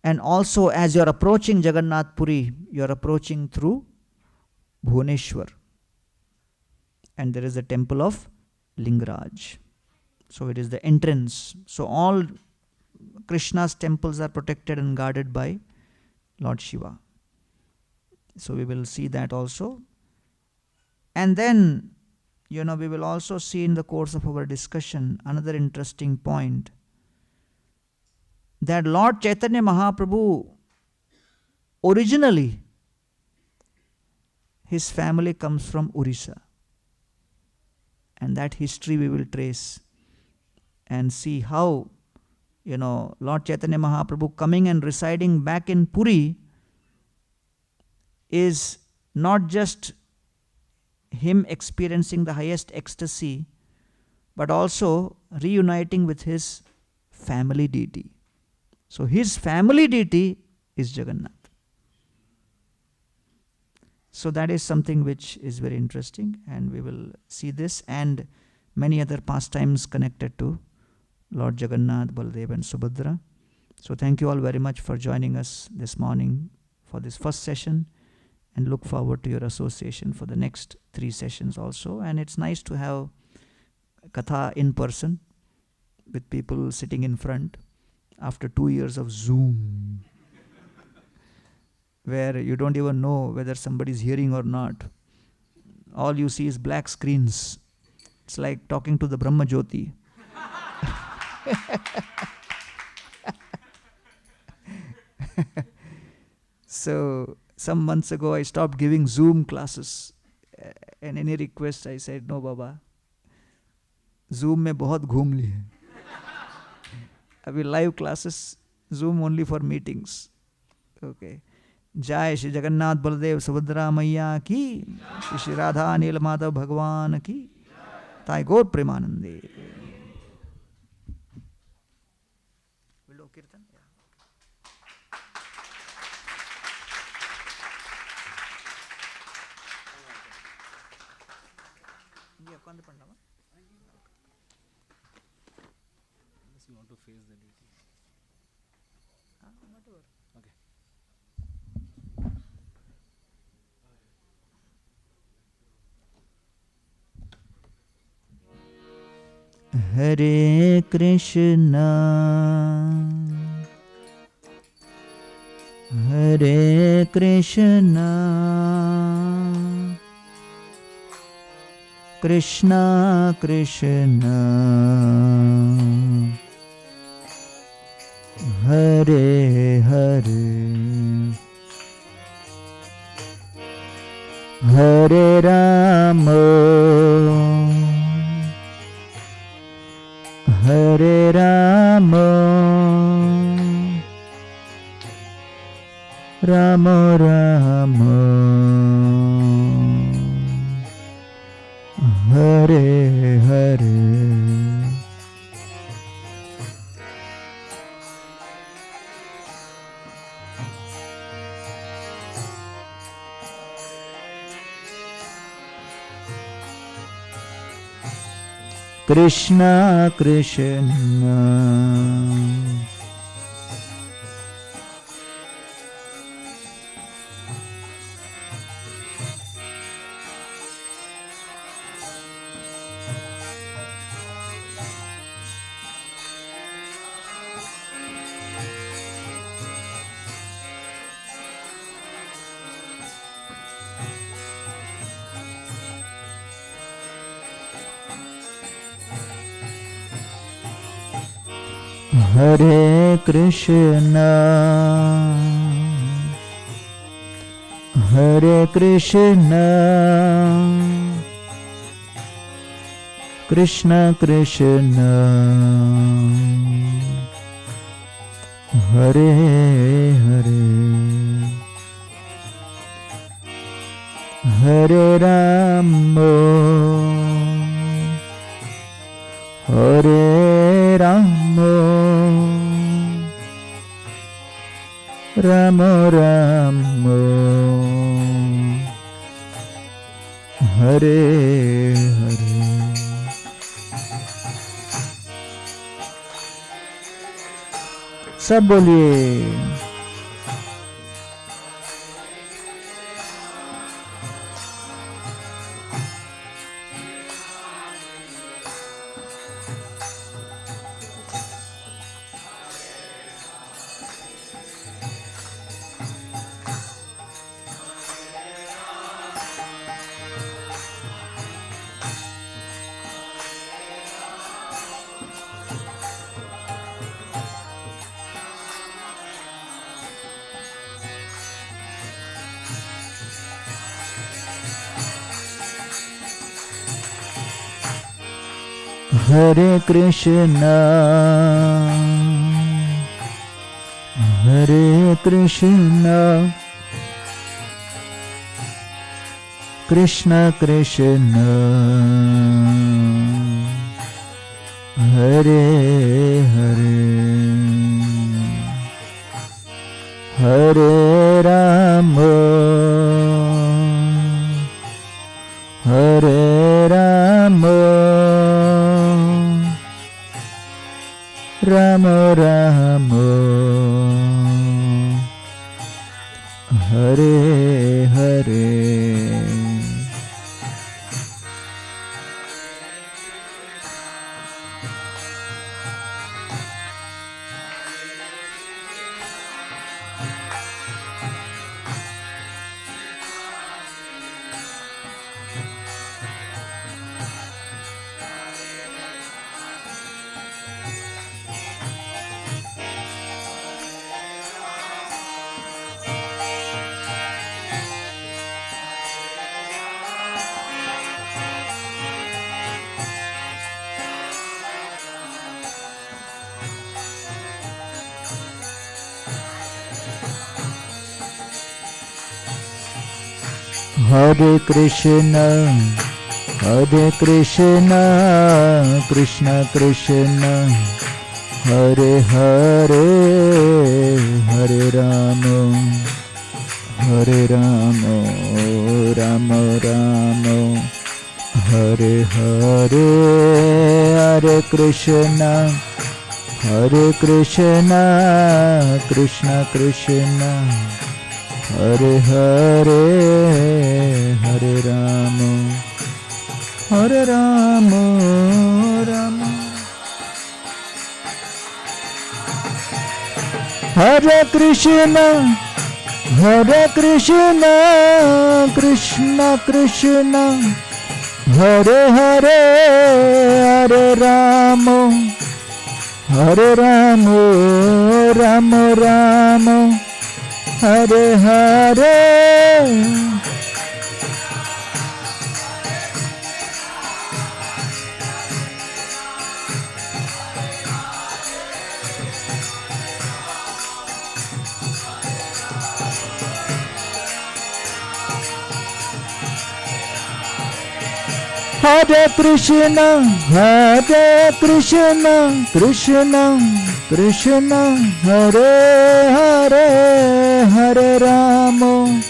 And also, as you are approaching Jagannath Puri, you are approaching through Bhuvaneshwar. And there is the temple of Lingaraj. So it is the entrance. So all Krishna's temples are protected and guarded by Lord Shiva. So we will see that also. And then, we will also see in the course of our discussion another interesting point, that Lord Chaitanya Mahaprabhu, originally, his family comes from Orissa. And that history we will trace and see how, Lord Chaitanya Mahaprabhu coming and residing back in Puri is not just him experiencing the highest ecstasy, but also reuniting with his family deity. So his family deity is Jagannath. So that is something which is very interesting, and we will see this and many other pastimes connected to Lord Jagannath, Baldev and Subhadra. So thank you all very much for joining us this morning for this first session, and look forward to your association for the next 3 sessions also. And it's nice to have Katha in person with people sitting in front after 2 years of Zoom, where you don't even know whether somebody's hearing or not. All you see is black screens. It's like talking to the Brahma Jyoti. So some months ago I stopped giving Zoom classes, and any request I said, no Baba, Zoom में बहुत घूम लिए. अभी live classes, Zoom only for meetings. Okay. जय श्री जगन्नाथ बलदेव सुभद्रा मैया की, श्री श्री राधा नील माधव भगवान की, ताई गौर प्रेमानंदे. कीर्तन. Unless you want to face the deity. Whatever. Okay. Hare Krishna, Hare Krishna, Krishna Krishna, Hare Hare, Hare Rama, Hare Rama, Rama Rama, Hare Hare. Krishna Krishna, Hare Krishna, Hare Krishna, Krishna Krishna, Hare Hare, Hare Rama, Hare Rama, Rama Rama, Hare Hare. सब बोलिए. Hare Krishna, Hare Krishna, Krishna Krishna, Hare Hare, Hare Rama, Rama Rama Hare Hare. Hare Krishna, Hare Krishna, Krishna Krishna, Hare Hare, Hare Rama, Hare Rama, Rama Rama, Hare Hare, Hare Krishna, Hare Krishna, Krishna Krishna, Hare Hare, Hare Rama, Hare Rama, Rama. Hare Krishna, Hare Krishna, Krishna Krishna, Hare Hare, Hare Rama, Hare Rama, Rama Rama, Hare Hare. Hare Krishna, Hare Krishna, Krishna Krishna, Hare Hare, Hare Rama,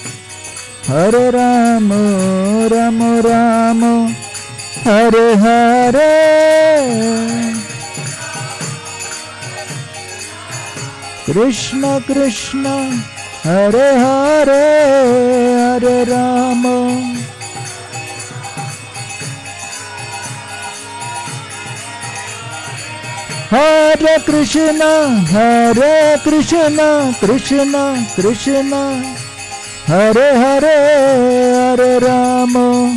Hare Rama, Rama Rama, Hare Hare. Krishna Krishna, Hare Hare, Hare Rama. Hare Krishna, Hare Krishna, Krishna Krishna, Hare Hare, Hare Rama,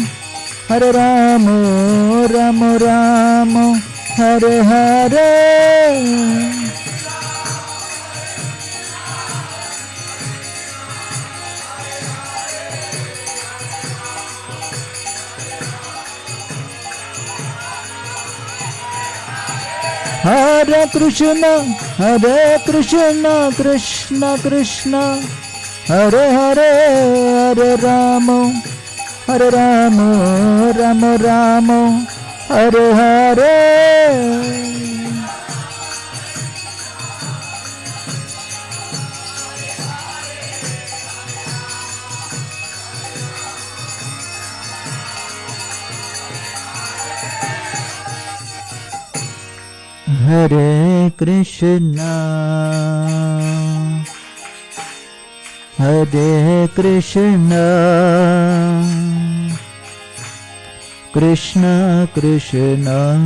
Hare Rama, Rama Rama, Hare Hare. Hare Krishna, Hare Krishna, Krishna Krishna, Hare Hare, Hare Rama, Hare Rama, Rama Rama, Hare Hare. Hare Krishna, Hare Krishna, Krishna Krishna,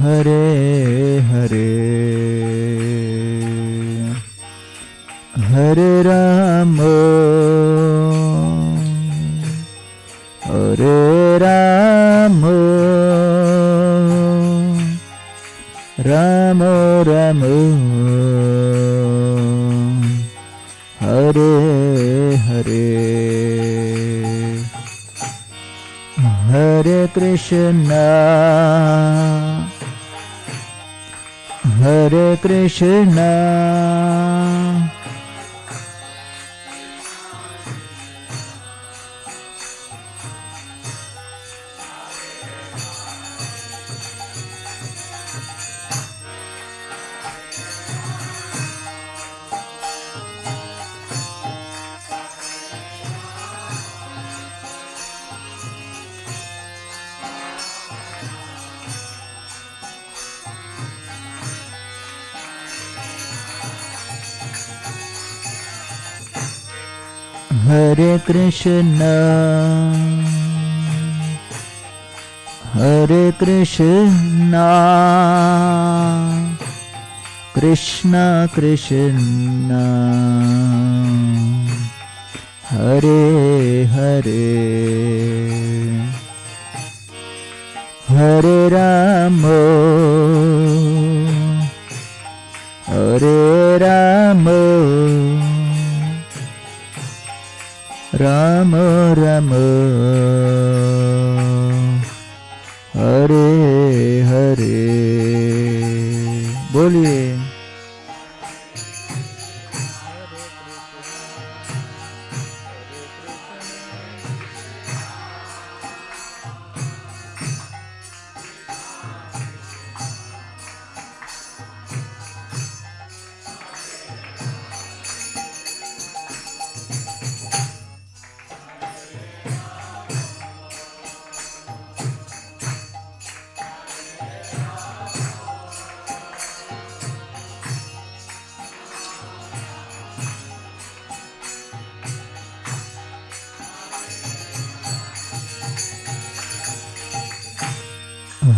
Hare Hare, Hare Rama, Hare Rama, Rama Rama, Hare Hare. Hare Krishna, Hare Krishna, Hare Krishna, Hare Krishna, Krishna Krishna, Hare Hare, Hare Rama, Hare Rama, Rama Rama, Hare Hare. बोलिए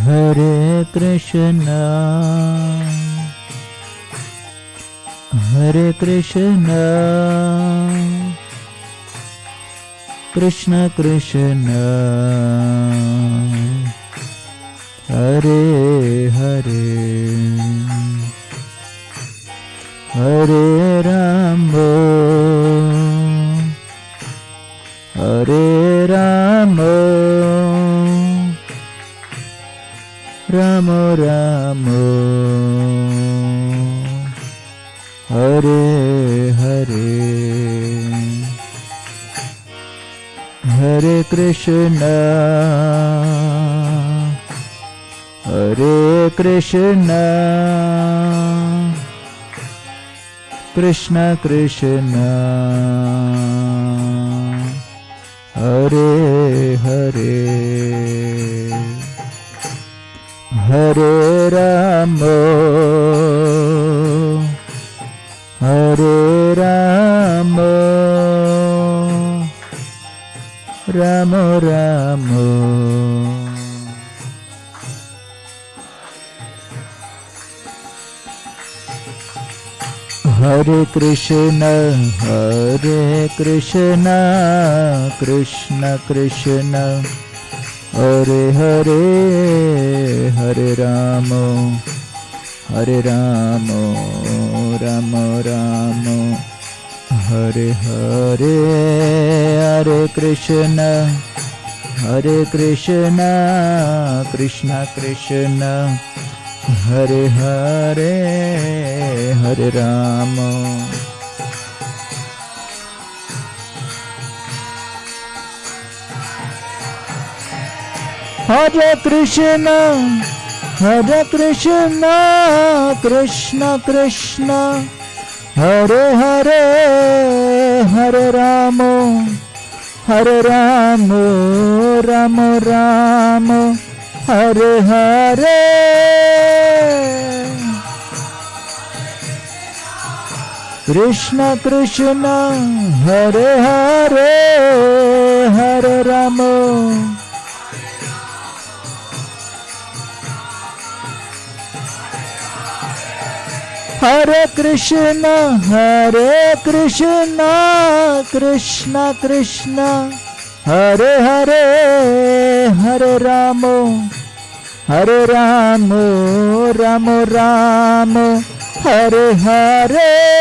Hare Krishna, Hare Krishna, Krishna Krishna, Hare Hare, Hare Rama, Hare Rama, Rama Rama, Hare Hare, Hare Krishna, Hare Krishna, Krishna Krishna, Hare Hare, Hare Rama, Hare Rama, Rama Rama, Hare Krishna, Hare Krishna, Krishna Krishna, Hare Hare, Hare Rama, Hare Rama, Rama Rama, Hare Hare, Hare Krishna, Hare Krishna, Krishna Krishna, Hare Hare, Hare Rama. Hare Krishna, Hare Krishna, Krishna Krishna, Hare Hare, Hare Rama, Hare Rama, Rama Rama, Hare Hare. Krishna Krishna, Hare Hare, Hare Rama, Hare Krishna, Hare Krishna, Krishna Krishna, Hare Hare, Hare Rama, Hare Rama, Rama Rama, Hare Hare.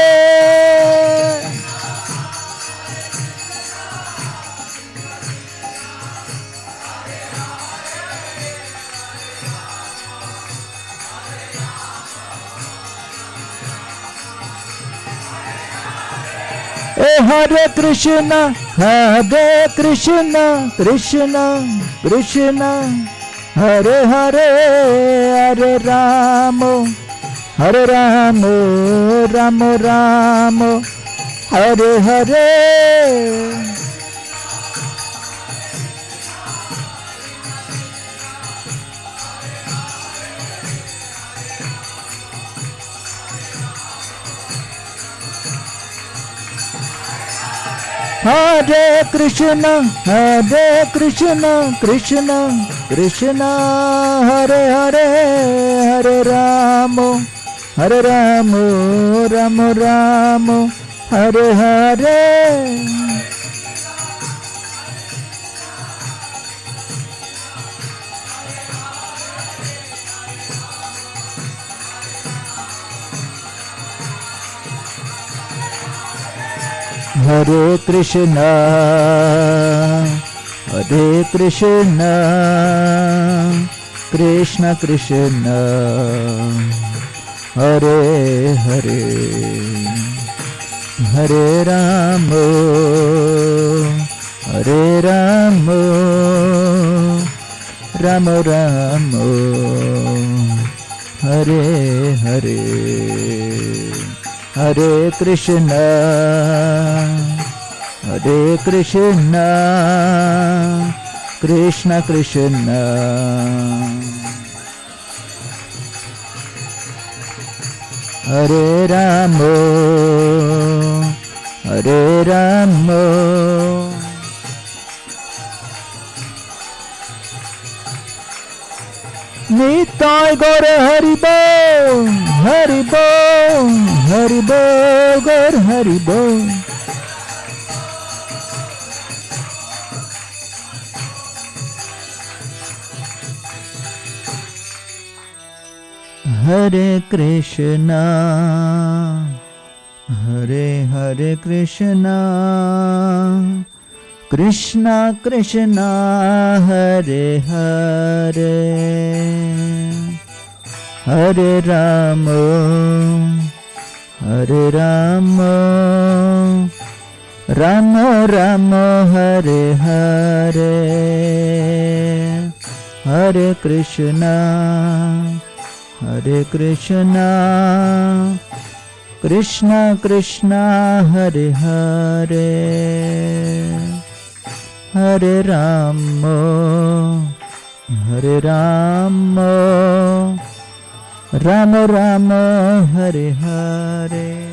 Hare Krishna, Hare Krishna, Krishna Krishna, Hare Hare, Hare Rama, Hare Rama, Rama Rama, Hare Hare. Hare Krishna, Krishna Krishna, Hare Hare, Hare Ramo, Ramo Ramo, Hare Hare. Hare Krishna, Krishna Krishna, Hare Hare, Hare Ramo, Ramo Ramo, Hare Hare. Hare Krishna, Krishna Krishna, Hare Ramo, Nitai Gaura Haribo, Haribo, Gaur Haribo. Hare Krishna, Hare Krishna, Krishna Krishna, Hare Hare, Hare Ramo, Ramo Ramo, Hare Hare, Hare Krishna, Krishna Krishna, Hare Hare, Hare Ramo, Ramo Ramo, Hare Hare,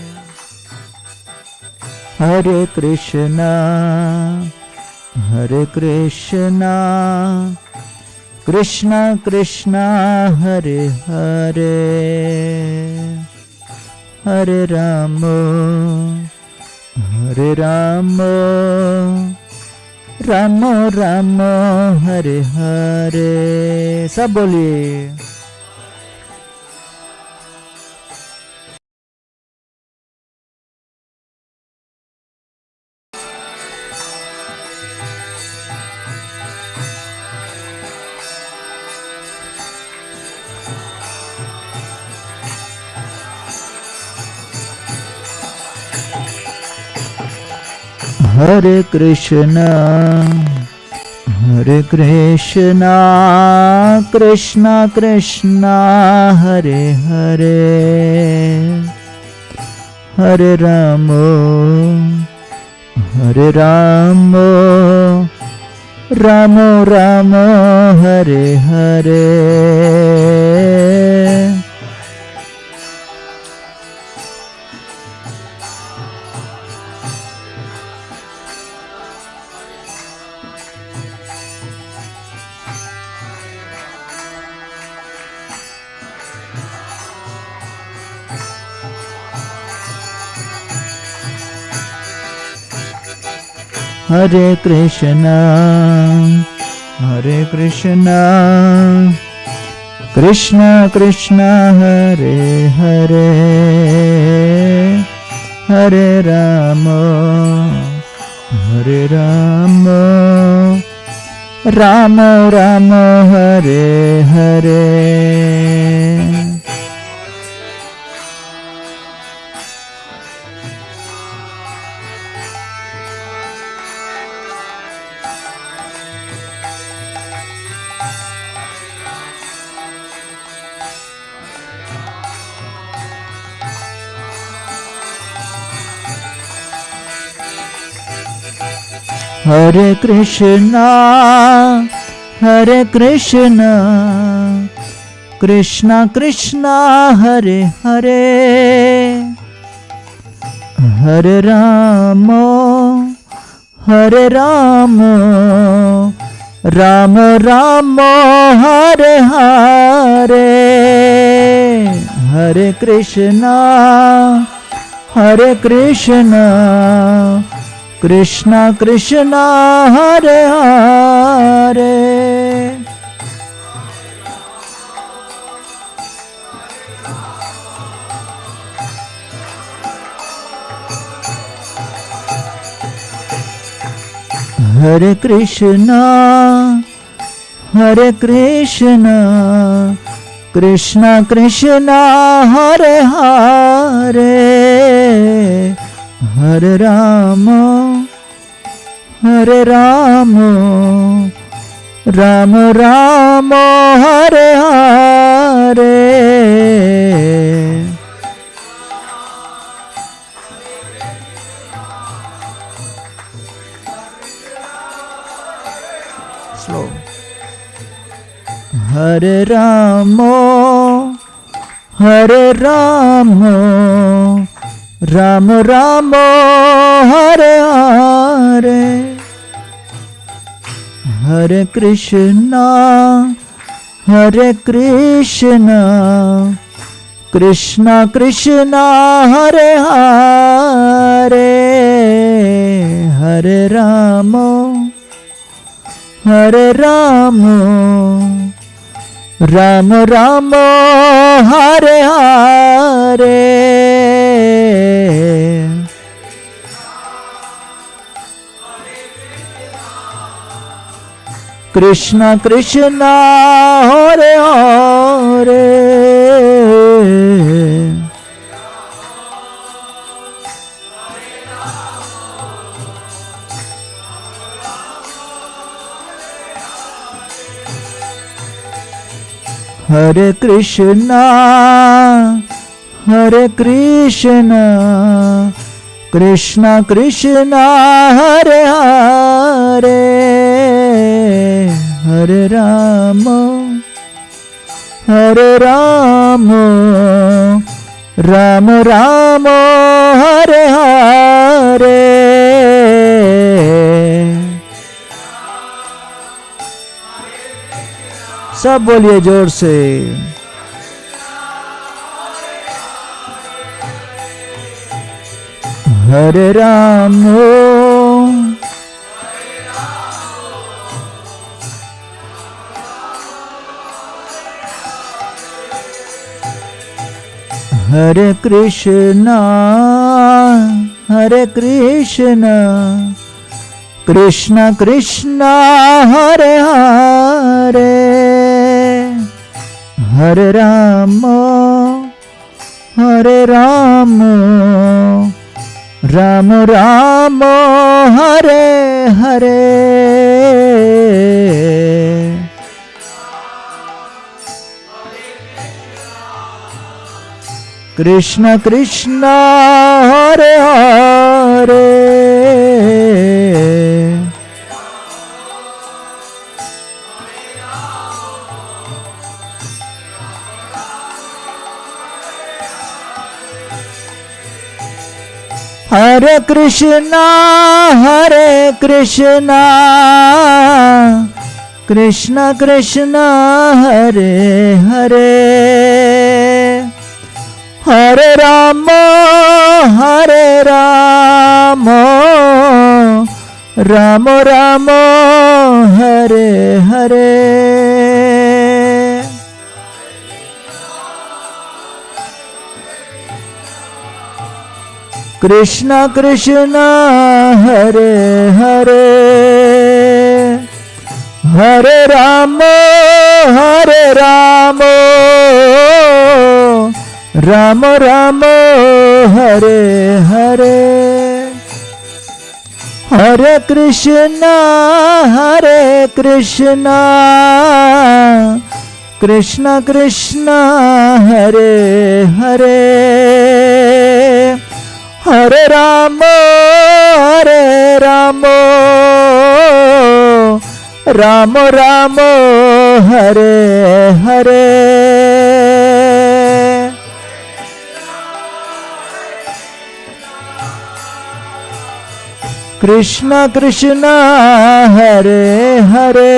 Hare Krishna, Krishna Krishna, Hare Hare, Hare Ramo, Ramo Ramo, Hare Hare. सब बोलिए. Hare Krishna, Krishna Krishna, Hare Hare, Hare Ramo, Ramo Ramo, Hare Hare. Hare Krishna, Krishna Krishna, Hare Hare, Hare Ramo, Ramo Ramo, Hare Hare. Hare Krishna, Krishna Krishna, Hare Hare, Hare Ramo, Hare Rama, Rama Rama, Hare Hare, Hare Krishna, Hare Krishna, Krishna Krishna, Hare Hare. Hare Krishna, Hare Krishna, Krishna Krishna, Hare Hare, Hare Rama, Hare Rama, Rama Rama, Hare Hare. Slow. Hare Rama, Hare Rama, Rama Rama, Hare Hare, Hare Krishna, Hare Krishna, Krishna Krishna, Hare Hare, Hare Rama, Hare Rama, Rama Rama, Hare Hare. Krishna Krishna, Hare Hare. Hare Krishna, Hare Krishna, Krishna Krishna, Hare Hare, Hare Rama, Hare Rama, Rama Rama, Hare Hare. सब बोलिए जोर से। हरे राम, हरे कृष्णा, हरे कृष्णा, कृष्ण कृष्ण हरे हरे, हरे राम, हरे राम, राम राम, हरे हरे। कृष्ण कृष्ण हरे हरे, हरे कृष्णा हरे कृष्णा, कृष्ण कृष्ण हरे हरे, हरे राम हरे राम, राम राम हरे हरे। कृष्ण कृष्ण हरे हरे, हरे राम राम राम हरे हरे, हरे कृष्ण कृष्ण कृष्ण हरे हरे, हरे Ram Ram Ram Hare Hare. Krishna Krishna Hare Hare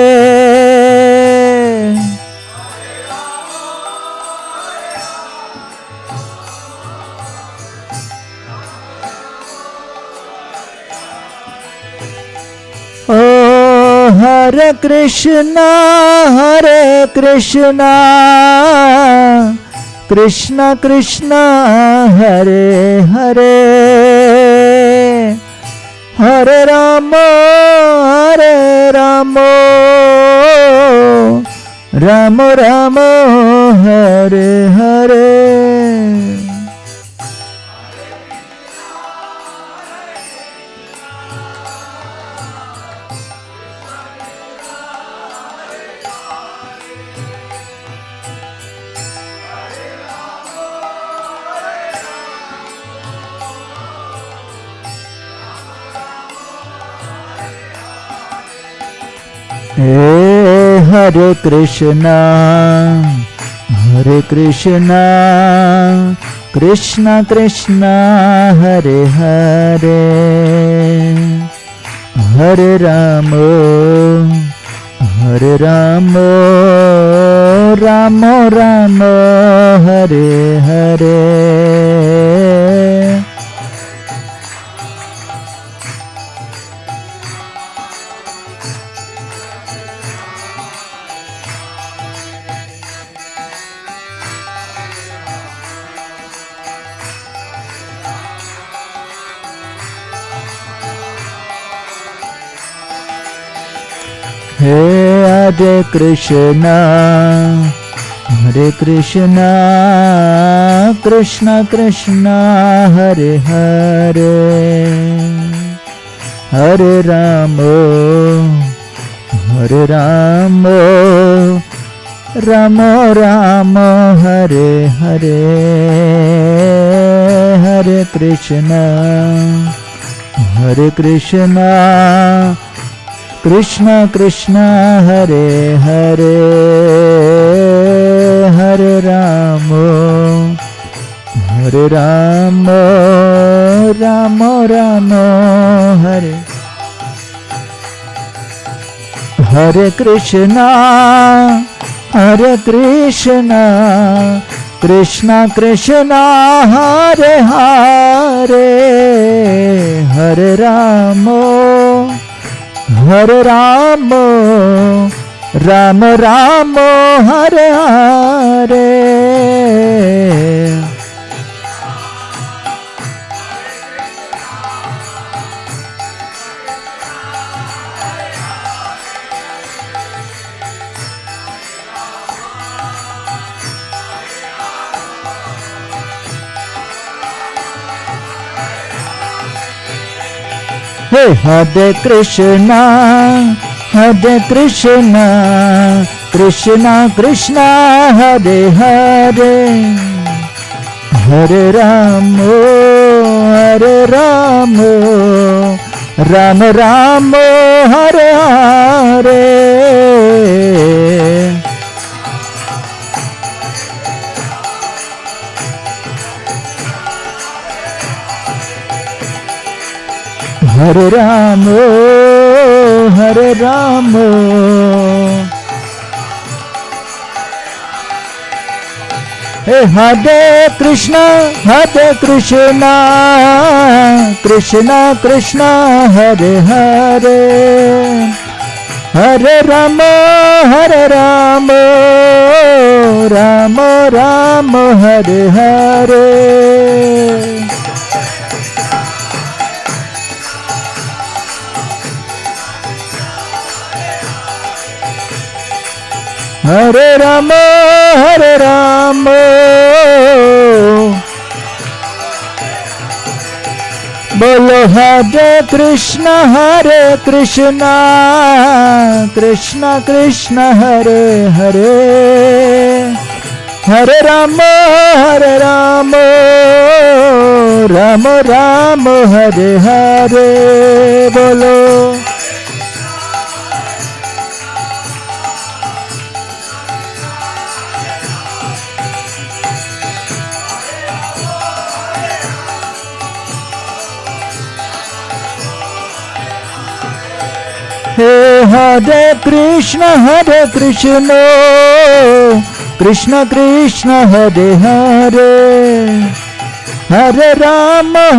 Oh Hare Krishna Krishna Krishna Hare Hare Hare Rama Rama Rama Hare Hare Hare Krishna Krishna Krishna Hare Hare Hare Rama Rama Rama Hare Hare Hare Krishna Krishna Krishna Hare Hare Hare Rama Rama Rama Hare Hare Hare Krishna Krishna Krishna Hare Hare Hare Rama Rama Rama Hare Hare Krishna Krishna Krishna Hare Hare Hare Rama Rama Rama Hare Hare Hey, Hare Krishna Krishna Krishna Hare Hare Hare Rama Rama Rama Hare Hare Hare Rama Hey, Hare Krishna Krishna Krishna Hare Hare Hare Rama Rama Rama Hare Hare Hare Rama Bolo Hare Krishna Krishna Krishna Hare Hare Hare Rama Rama Rama Hare Hare Bolo Hare Krishna Krishna Krishna Hare Hare Hare Rama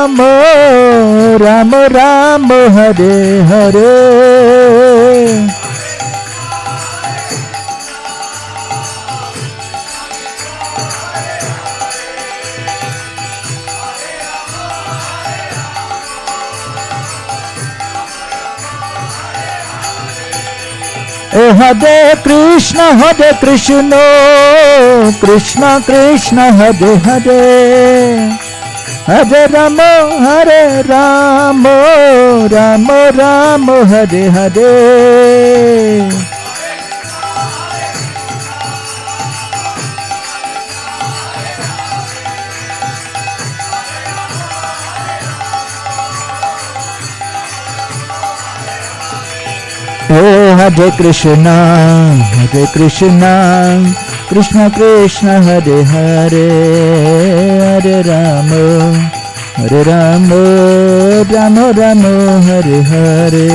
Rama Rama Hare Hare Hare Krishna Krishna Krishna Hare Hare Hare Rama Rama Rama Hare Hare Hare Krishna Krishna Krishna Hare Hare Hare Rama Rama Rama Hare Hare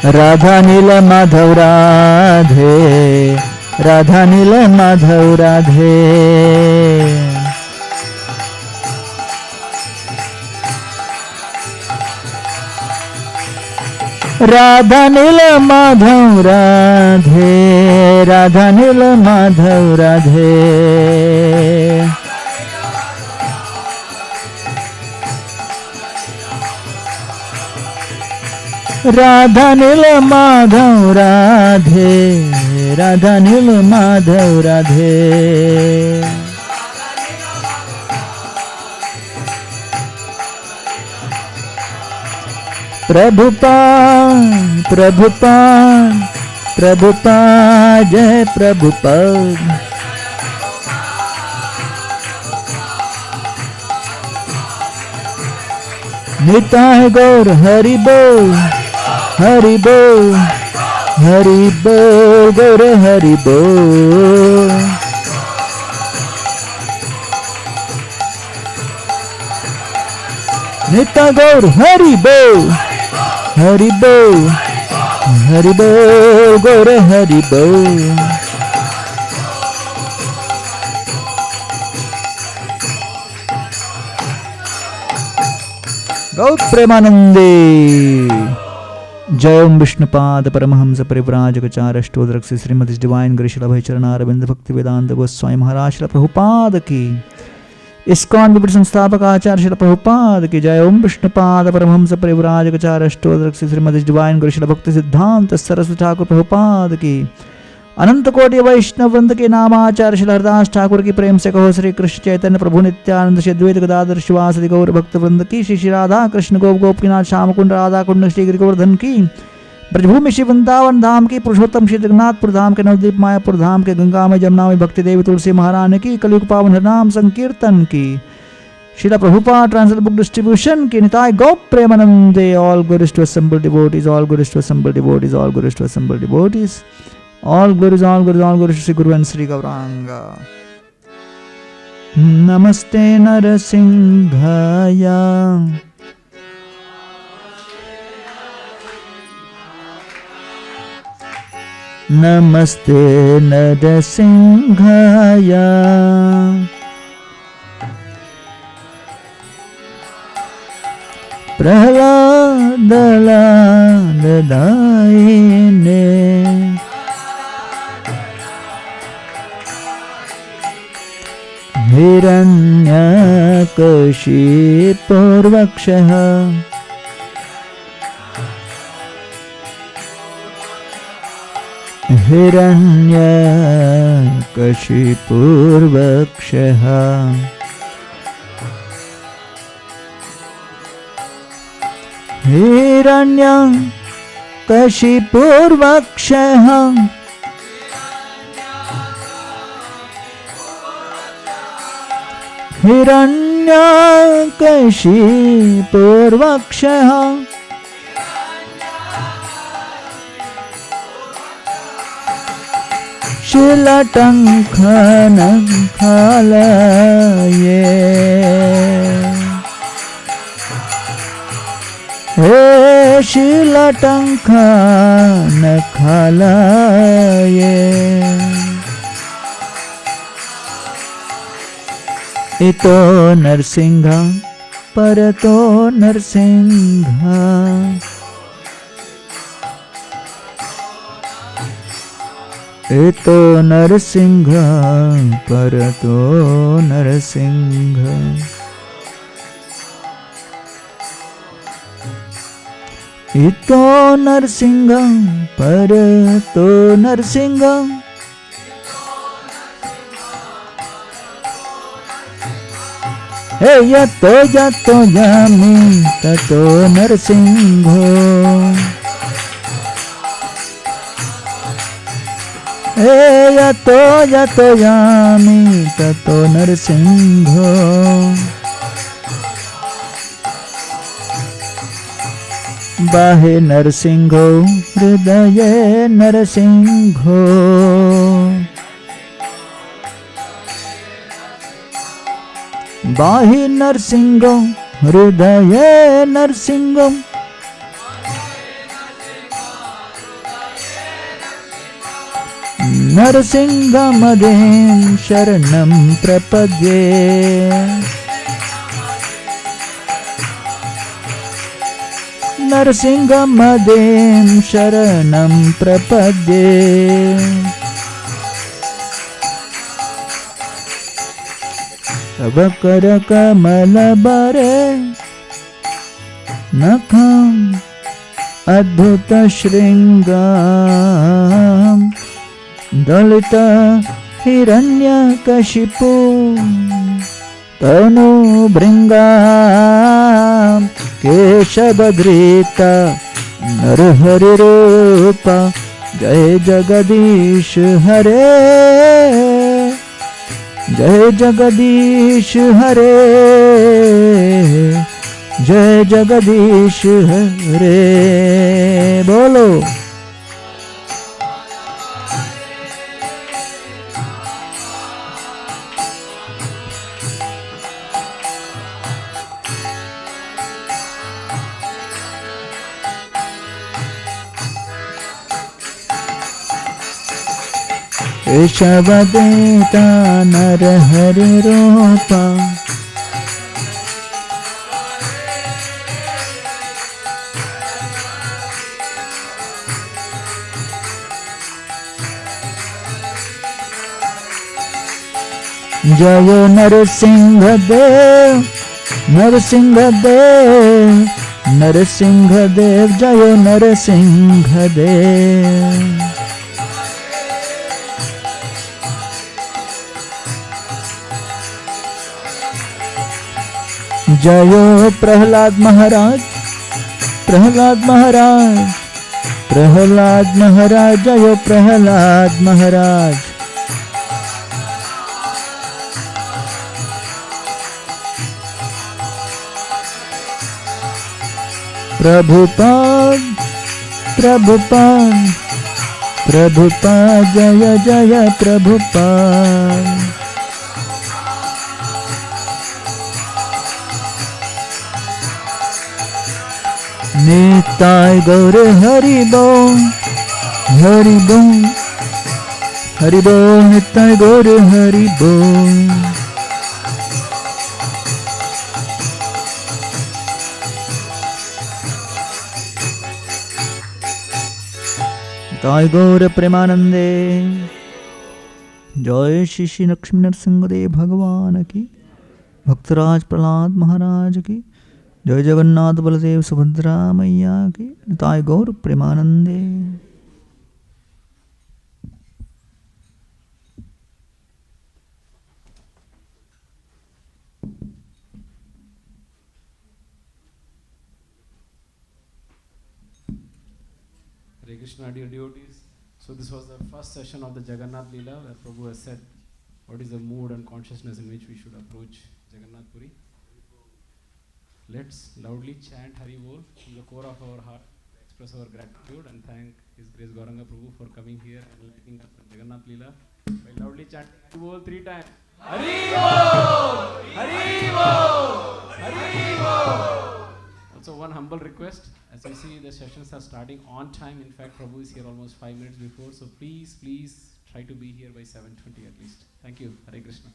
Radha Nila Madhav Radhe Radha Nila Madhav Radhe Radha Nila Madhav Radhe Radha Nila Madhav Radhe Radha Nila Madhav Radhe Radha Nila Madhav Radhe Prabhupada Jai Prabhupada Nitai Gaur Hari Bol Hari Bol Hari Bol Gaur Hari Bol Nitai Gaur Hari Bol Hari Bol Hari Bol Gaur Hari Bol Gaur Premanande Jai Om Vishnupad Paramahamsa Parivrajakacara Stodrakshi Srimati Divine Grace Labhai Charana Arvind Bhakti Vedanta Goswami Maharaj Shila Prabhupada Ki ISKCON Vipra Sansthapak Acharya Shila Prabhupada Ki Jai Om Vishnupad Paramahamsa Parivrajakacara Stodrakshi Srimati Divine Grace Bhakti Siddhanta Saraswati Thakur Prabhupada Ki अनंत कोटि वैष्णव वृंद के नामाचार्य श्री हरदास ठाकुर की प्रेम से कहो श्री कृष्ण चैतन्य प्रभु नित्यानंद श्री अद्वैत गदाधर शिवासदि गौर भक्त वृंद की श्री राधा कृष्ण गोप गोपीनाथ श्याम कुंड राधा कुंड श्री गिरि गोवर्धन की ब्रजभूमि श्री वृंदावन धाम की पुरुषोत्तम श्री जगन्नाथपुर धाम के नवद्वीप मायापुर धाम के गंगा में जमुना में भक्ति देवी तुलसी महारानी की कलयुग पावन हरिनाम संकीर्तन की Srila Prabhupada Translated Book Distribution की निताय गौ प्रेमानंदे all glories to assembled devotees, all glories to assembled devotees, all glories to assembled devotees, all glories, all glories, all glories to Sri Guru and Sri Gauranga. Namaste Narasimhaya. Namaste Narasimhaya. Prahlada Daine Hiranyakashipurvakshaha Hiranyakashipurvakshaha Hiranyakashipurvakshaha Hiranyakashipurvakshaha शिलटङ्कन खालये हे शिलटङ्कन खालये इतो नरसिंह परतो नरसिंह इतो नरसिंह परतो नरसिंह इतो नरसिंह परतो नरसिंह हे यतो यतो यामि ततो नरसिंहो हे यतो यतो यामि ततो नरसिंहो बाहे नरसिंहो हृदये नरसिंहो बाहि नरसिंहो हृदये नरसिंहो नरसिंहमदें शरणं प्रपद्ये नरसिंहमदें शरणं प्रपद्ये तव कर कमल बरे नखं अद्भुत श्रृंगाम दलित हिरण्यकशिपु तनु भृंगाम केशवधृता नरहरि रूप जय जगदीश हरे जय जगदीश हरे जय जगदीश हरे बोलो केशवदेता नरहरि रूपा जय नरसिंह देव नरसिंह देव नरसिंह देव जय नरसिंह देव जयो प्रहलाद महाराज प्रहलाद महाराज प्रहलाद महाराज जयो प्रहलाद महाराज प्रभुपाद प्रभुपाद प्रभुपाद जय जय प्रभुपाद निताय गौर हरि बोल हरि बोल हरि बोल निताय गौर हरि बोल निताय गौर प्रेमानंदे जय श्री श्री लक्ष्मी नरसिंहदेव भगवान की भक्तराज प्रहलाद महाराज की जय जगन्नाथ बलदेव सुभद्रा मैया की निताय गौर प्रेमानंदे Hare Krishna, dear devotees. So this was the first session of the Jagannath Leela where Prabhu has said what is the mood and consciousness in which we should approach Jagannath Puri. Let's loudly chant Hari Bol from the core of our heart. express our gratitude and thank His Grace Gauranga Prabhu for coming here and lighting up the Jagannath Leela by loudly chanting Bol 3 times. Hari Bol! Hari Bol! Hari Bol! Also one humble request, as you see the sessions are starting on time. In fact, Prabhu is here almost 5 minutes before, so please try to be here by 7:20 at least. Thank you. Hare Krishna.